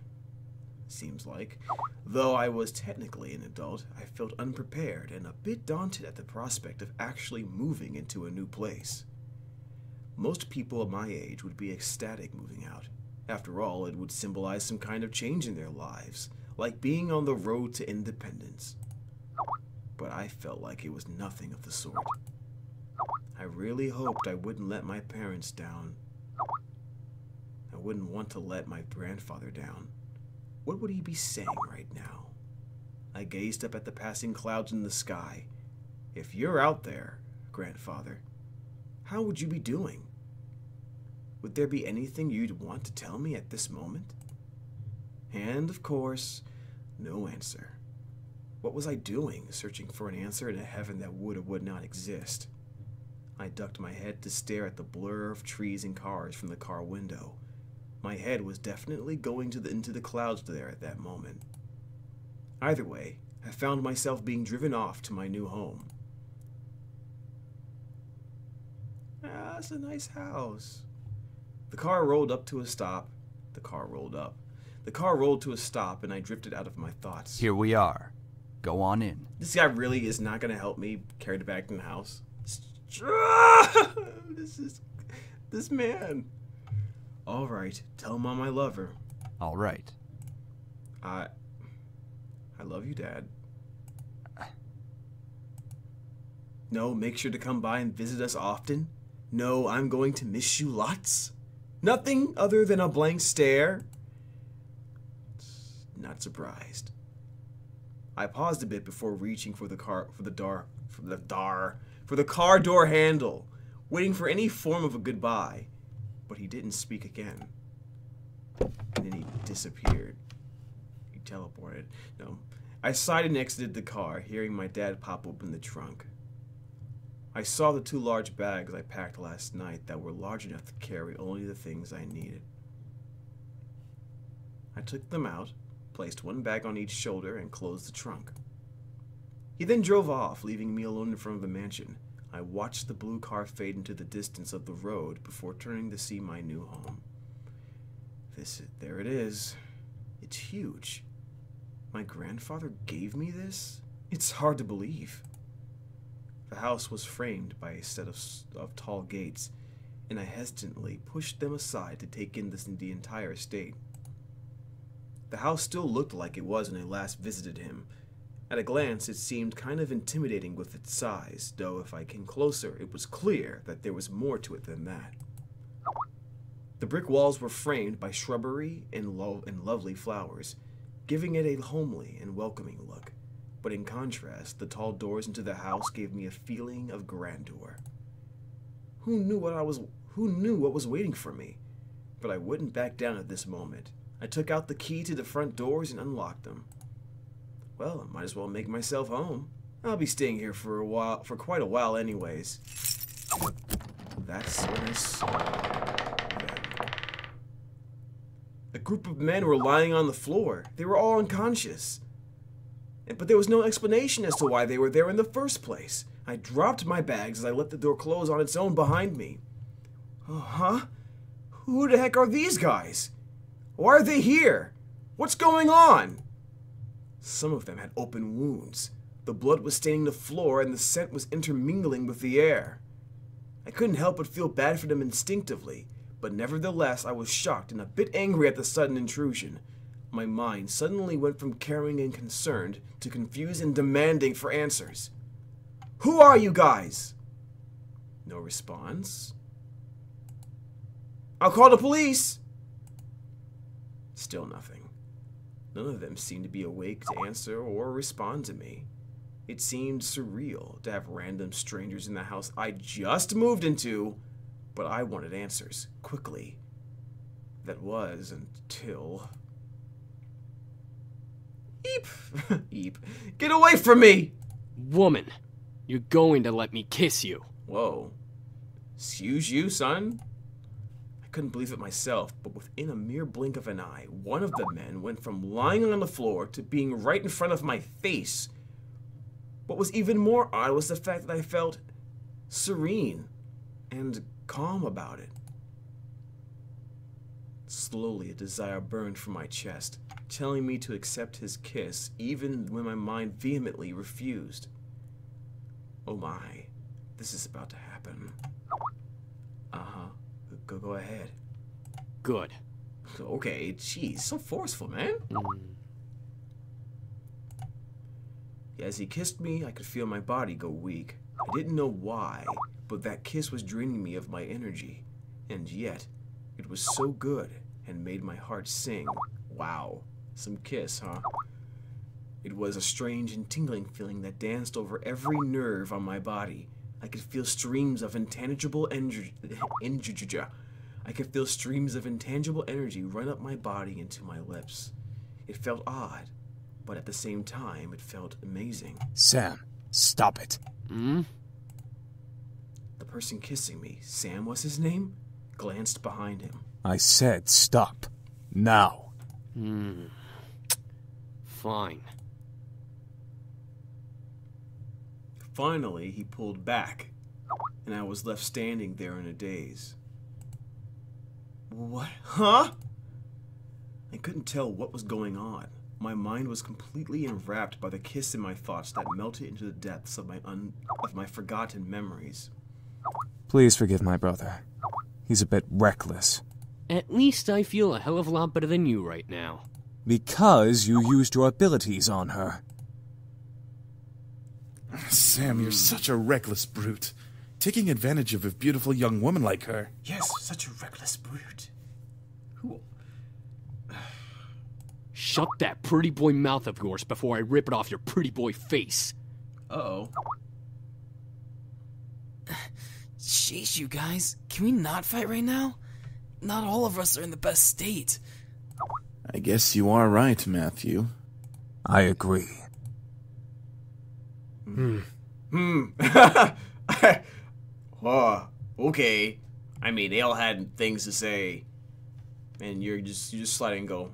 seems like. Though I was technically an adult, I felt unprepared and a bit daunted at the prospect of actually moving into a new place. Most people of my age would be ecstatic moving out. After all, it would symbolize some kind of change in their lives, like being on the road to independence. But I felt like it was nothing of the sort. I really hoped I wouldn't let my parents down. I wouldn't want to let my grandfather down. What would he be saying right now? I gazed up at the passing clouds in the sky. If you're out there, grandfather, how would you be doing? Would there be anything you'd want to tell me at this moment? And, of course, no answer. What was I doing, searching for an answer in a heaven that would or would not exist? I ducked my head to stare at the blur of trees and cars from the car window. My head was definitely going into the clouds there at that moment. Either way, I found myself being driven off to my new home. Ah, it's a nice house. The car rolled up to a stop. The car rolled up. The car rolled to a stop, and I drifted out of my thoughts. Here we are. Go on in. This guy really is not going to help me carry it back in the house. This man. All right, tell Mom I love her. All right. I love you, Dad. No, make sure to come by and visit us often? No, I'm going to miss you lots? Nothing other than a blank stare? Not surprised. I paused a bit before reaching for the car door handle, waiting for any form of a goodbye, but he didn't speak again. And then he disappeared. He teleported. No. I sighed and exited the car, hearing my dad pop open the trunk. I saw the 2 large bags I packed last night that were large enough to carry only the things I needed. I took them out, placed 1 bag on each shoulder, and closed the trunk. He then drove off, leaving me alone in front of the mansion. I watched the blue car fade into the distance of the road before turning to see my new home. There it is. It's huge. My grandfather gave me this? It's hard to believe. The house was framed by a set of tall gates, and I hesitantly pushed them aside to take in the entire estate. The house still looked like it was when I last visited him. At a glance, it seemed kind of intimidating with its size, though if I came closer, it was clear that there was more to it than that. The brick walls were framed by shrubbery and lovely flowers, giving it a homely and welcoming look. But in contrast, the tall doors into the house gave me a feeling of grandeur. Who knew what was waiting for me? But I wouldn't back down at this moment. I took out the key to the front doors and unlocked them. Well, I might as well make myself home. I'll be staying here for quite a while anyways. That's when I saw them. A group of men were lying on the floor. They were all unconscious. But there was no explanation as to why they were there in the first place. I dropped my bags as I let the door close on its own behind me. Huh? Who the heck are these guys? Why are they here? What's going on? Some of them had open wounds. The blood was staining the floor and the scent was intermingling with the air. I couldn't help but feel bad for them instinctively, but nevertheless I was shocked and a bit angry at the sudden intrusion. My mind suddenly went from caring and concerned to confused and demanding for answers. Who are you guys? No response. I'll call the police. Still nothing. None of them seemed to be awake to answer or respond to me. It seemed surreal to have random strangers in the house I just moved into, but I wanted answers, quickly. That was until... Eep! Eep. Get away from me! Woman, you're going to let me kiss you. Whoa. Excuse you, son? I couldn't believe it myself, but within a mere blink of an eye, one of the men went from lying on the floor to being right in front of my face. What was even more odd was the fact that I felt serene and calm about it. Slowly, a desire burned from my chest, telling me to accept his kiss, even when my mind vehemently refused. Oh my, this is about to happen. Uh-huh. Go ahead. Good. Okay, jeez, so forceful, man. As he kissed me, I could feel my body go weak. I didn't know why, but that kiss was draining me of my energy. And yet, it was so good and made my heart sing. Wow, some kiss, huh? It was a strange and tingling feeling that danced over every nerve on my body. I could feel streams of intangible energy. I could feel streams of intangible energy run up my body into my lips. It felt odd, but at the same time, it felt amazing. Sam, stop it. The person kissing me, Sam was his name, glanced behind him. I said stop. Now. Fine. Finally, he pulled back, and I was left standing there in a daze. What? Huh? I couldn't tell what was going on. My mind was completely enwrapped by the kiss in my thoughts that melted into the depths of my forgotten memories. Please forgive my brother. He's a bit reckless. At least I feel a hell of a lot better than you right now. Because you used your abilities on her. Sam, you're such a reckless brute. Taking advantage of a beautiful young woman like her. Yes, such a reckless brute. Who? Shut that pretty boy mouth of yours before I rip it off your pretty boy face. Uh-oh. Sheesh, you guys. Can we not fight right now? Not all of us are in the best state. I guess you are right, Matthew. I agree. Oh, okay. I mean, they all had things to say, and you just let it and go.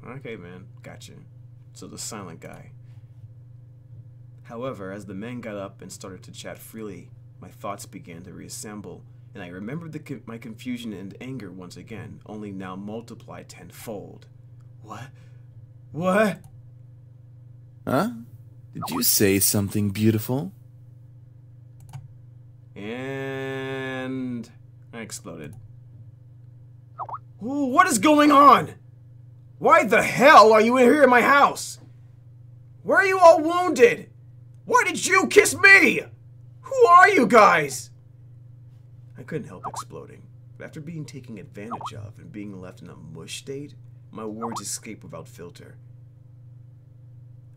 Okay, man, gotcha. So the silent guy. However, as the men got up and started to chat freely, my thoughts began to reassemble, and I remembered my confusion and anger once again, only now multiplied tenfold. What? What? Huh? Did you say something beautiful? And I exploded. Ooh, what is going on? Why the hell are you in here in my house? Why are you all wounded? Why did you kiss me? Who are you guys? I couldn't help exploding, but after being taken advantage of and being left in a mush state, my words escaped without filter.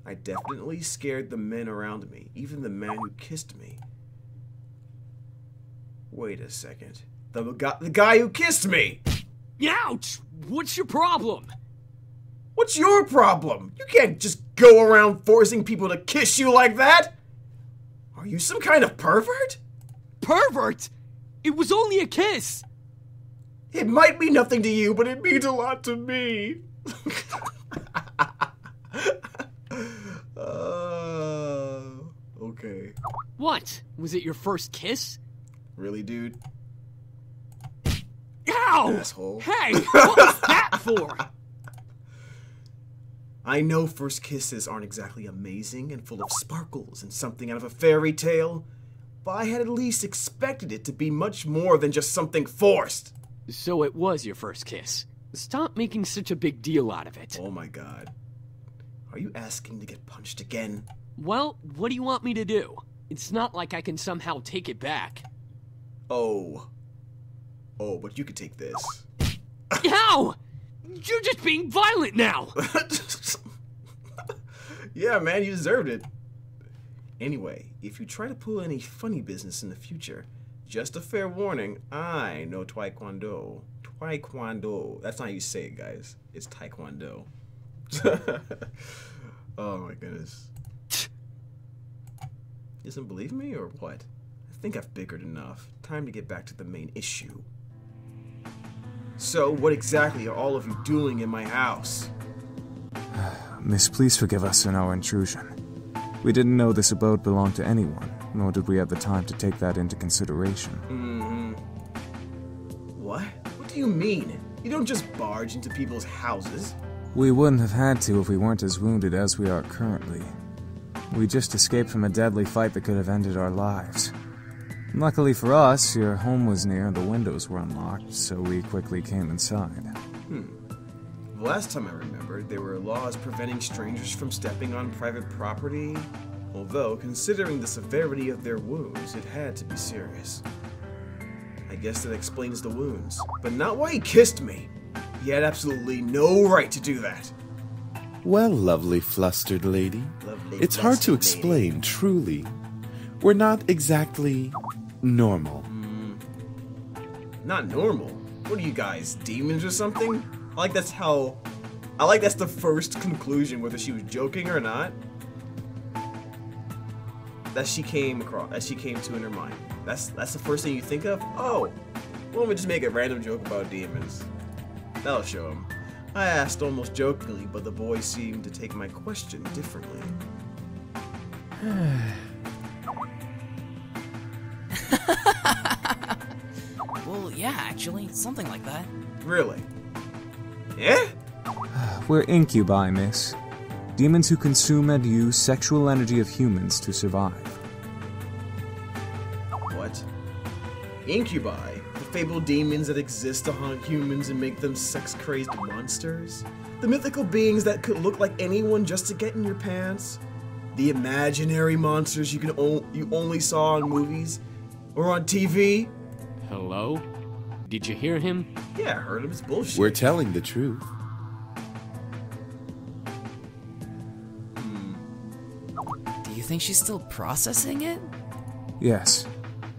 I definitely scared the men around me, even the man who kissed me. Wait a second. The guy who kissed me! Ouch! What's your problem? What's your problem? You can't just go around forcing people to kiss you like that! Are you some kind of pervert? Pervert? It was only a kiss! It might mean nothing to you, but it means a lot to me. Okay. What? Was it your first kiss? Really, dude? Ow! Asshole. Hey, what was that for? I know first kisses aren't exactly amazing and full of sparkles and something out of a fairy tale, but I had at least expected it to be much more than just something forced. So it was your first kiss. Stop making such a big deal out of it. Oh my god. Are you asking to get punched again? Well, what do you want me to do? It's not like I can somehow take it back. Oh, but you could take this. Ow! You're just being violent now! Yeah, man, you deserved it. Anyway, if you try to pull any funny business in the future, just a fair warning, I know Taekwondo. Taekwondo. That's not how you say it, guys. It's Taekwondo. Oh my goodness. You doesn't believe me, or what? I think I've bickered enough. Time to get back to the main issue. So, what exactly are all of you doing in my house? Miss, please forgive us in our intrusion. We didn't know this abode belonged to anyone, nor did we have the time to take that into consideration. What? What do you mean? You don't just barge into people's houses. We wouldn't have had to if we weren't as wounded as we are currently. We just escaped from a deadly fight that could have ended our lives. Luckily for us, your home was near and the windows were unlocked, so we quickly came inside. The last time I remembered, there were laws preventing strangers from stepping on private property, although, considering the severity of their wounds, it had to be serious. I guess that explains the wounds, but not why he kissed me. He had absolutely no right to do that. Well, lovely flustered lady, it's hard to explain, truly. We're not exactly normal. Not normal? What are you guys, demons or something? I like that's the first conclusion, whether she was joking or not, that she came to in her mind. That's the first thing you think of? Oh, why don't we just make a random joke about demons? That'll show him. I asked almost jokingly, but the boy seemed to take my question differently. Well, yeah, actually, something like that. Really? Yeah? We're incubi, miss. Demons who consume and use sexual energy of humans to survive. What? Incubi? The fabled demons that exist to haunt humans and make them sex-crazed monsters? The mythical beings that could look like anyone just to get in your pants? The imaginary monsters you only saw in movies or on TV? Hello? Did you hear him? Yeah, I heard him. It's bullshit. We're telling the truth. Do you think she's still processing it? Yes,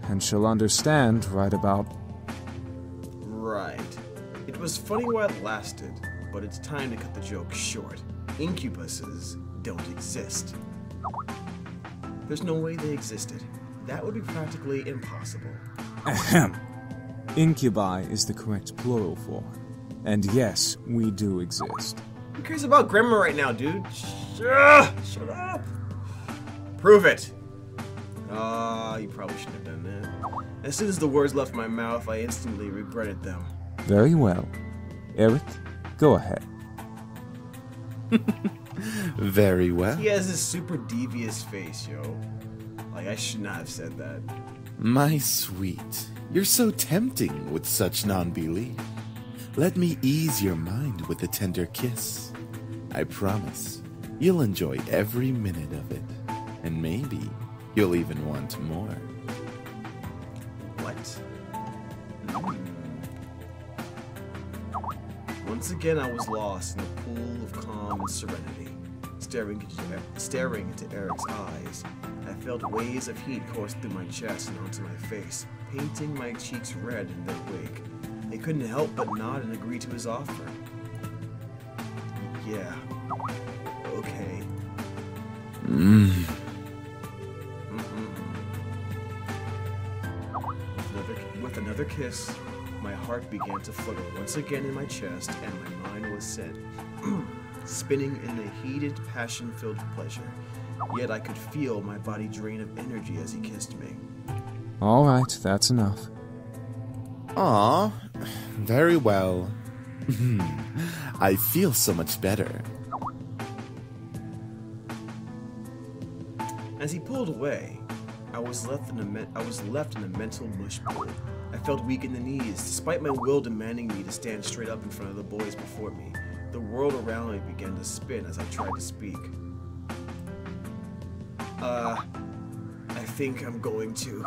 and she'll understand right about... Right. It was funny while it lasted, but it's time to cut the joke short. Incubuses don't exist. There's no way they existed. That would be practically impossible. Ahem. Incubi is the correct plural form. And yes, we do exist. Who cares about grammar right now, dude? Shut up. Prove it. You probably shouldn't have done that. As soon as the words left my mouth, I instantly regretted them. Very well. Eric, go ahead. Very well. He has this super devious face, yo. Like, I should not have said that. My sweet, you're so tempting with such non-belief. Let me ease your mind with a tender kiss. I promise you'll enjoy every minute of it. And maybe you'll even want more. What? Once again, I was lost in a pool of calm and serenity. Staring into Eric's eyes, I felt waves of heat course through my chest and onto my face, painting my cheeks red in their wake. I couldn't help but nod and agree to his offer. Yeah. Okay. With another kiss, my heart began to flutter once again in my chest, and my mind was set, spinning in a heated, passion-filled pleasure. Yet I could feel my body drain of energy as he kissed me. All right, that's enough. Aw, very well. I feel so much better. As he pulled away, I was left in a mental mush pool. I felt weak in the knees, despite my will demanding me to stand straight up in front of the boys before me. The world around me began to spin as I tried to speak. I think I'm going to...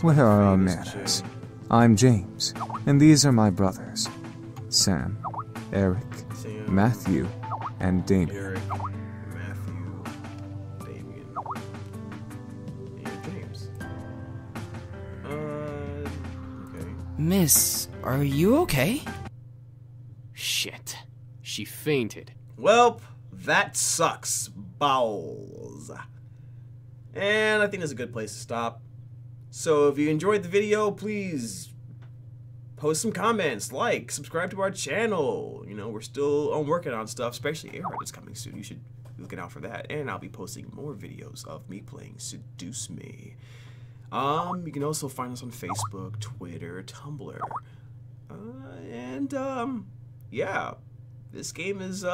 Where are our manners? I'm James, and these are my brothers. Sam, Eric, Matthew, and Damien. Eric, Matthew, Damien, and James. Okay. Miss, are you okay? Shit. She fainted. Welp, that sucks balls. And I think that's a good place to stop. So if you enjoyed the video, please post some comments, like, subscribe to our channel. You know, we're still working on stuff, especially A.R.M.I.N is coming soon. You should be looking out for that. And I'll be posting more videos of me playing Seduce Me. You can also find us on Facebook, Twitter, Tumblr. Yeah, this game is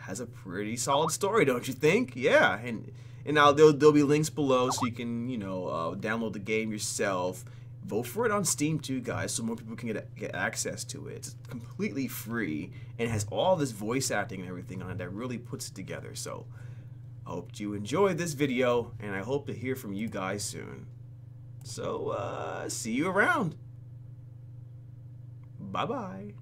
has a pretty solid story, don't you think? Yeah, and now there'll be links below so you can, you know, download the game yourself. Vote for it on Steam too, guys, so more people can get access to it. It's completely free and has all this voice acting and everything on it that really puts it together. So I hope you enjoyed this video, and I hope to hear from you guys soon. So see you around. Bye-bye.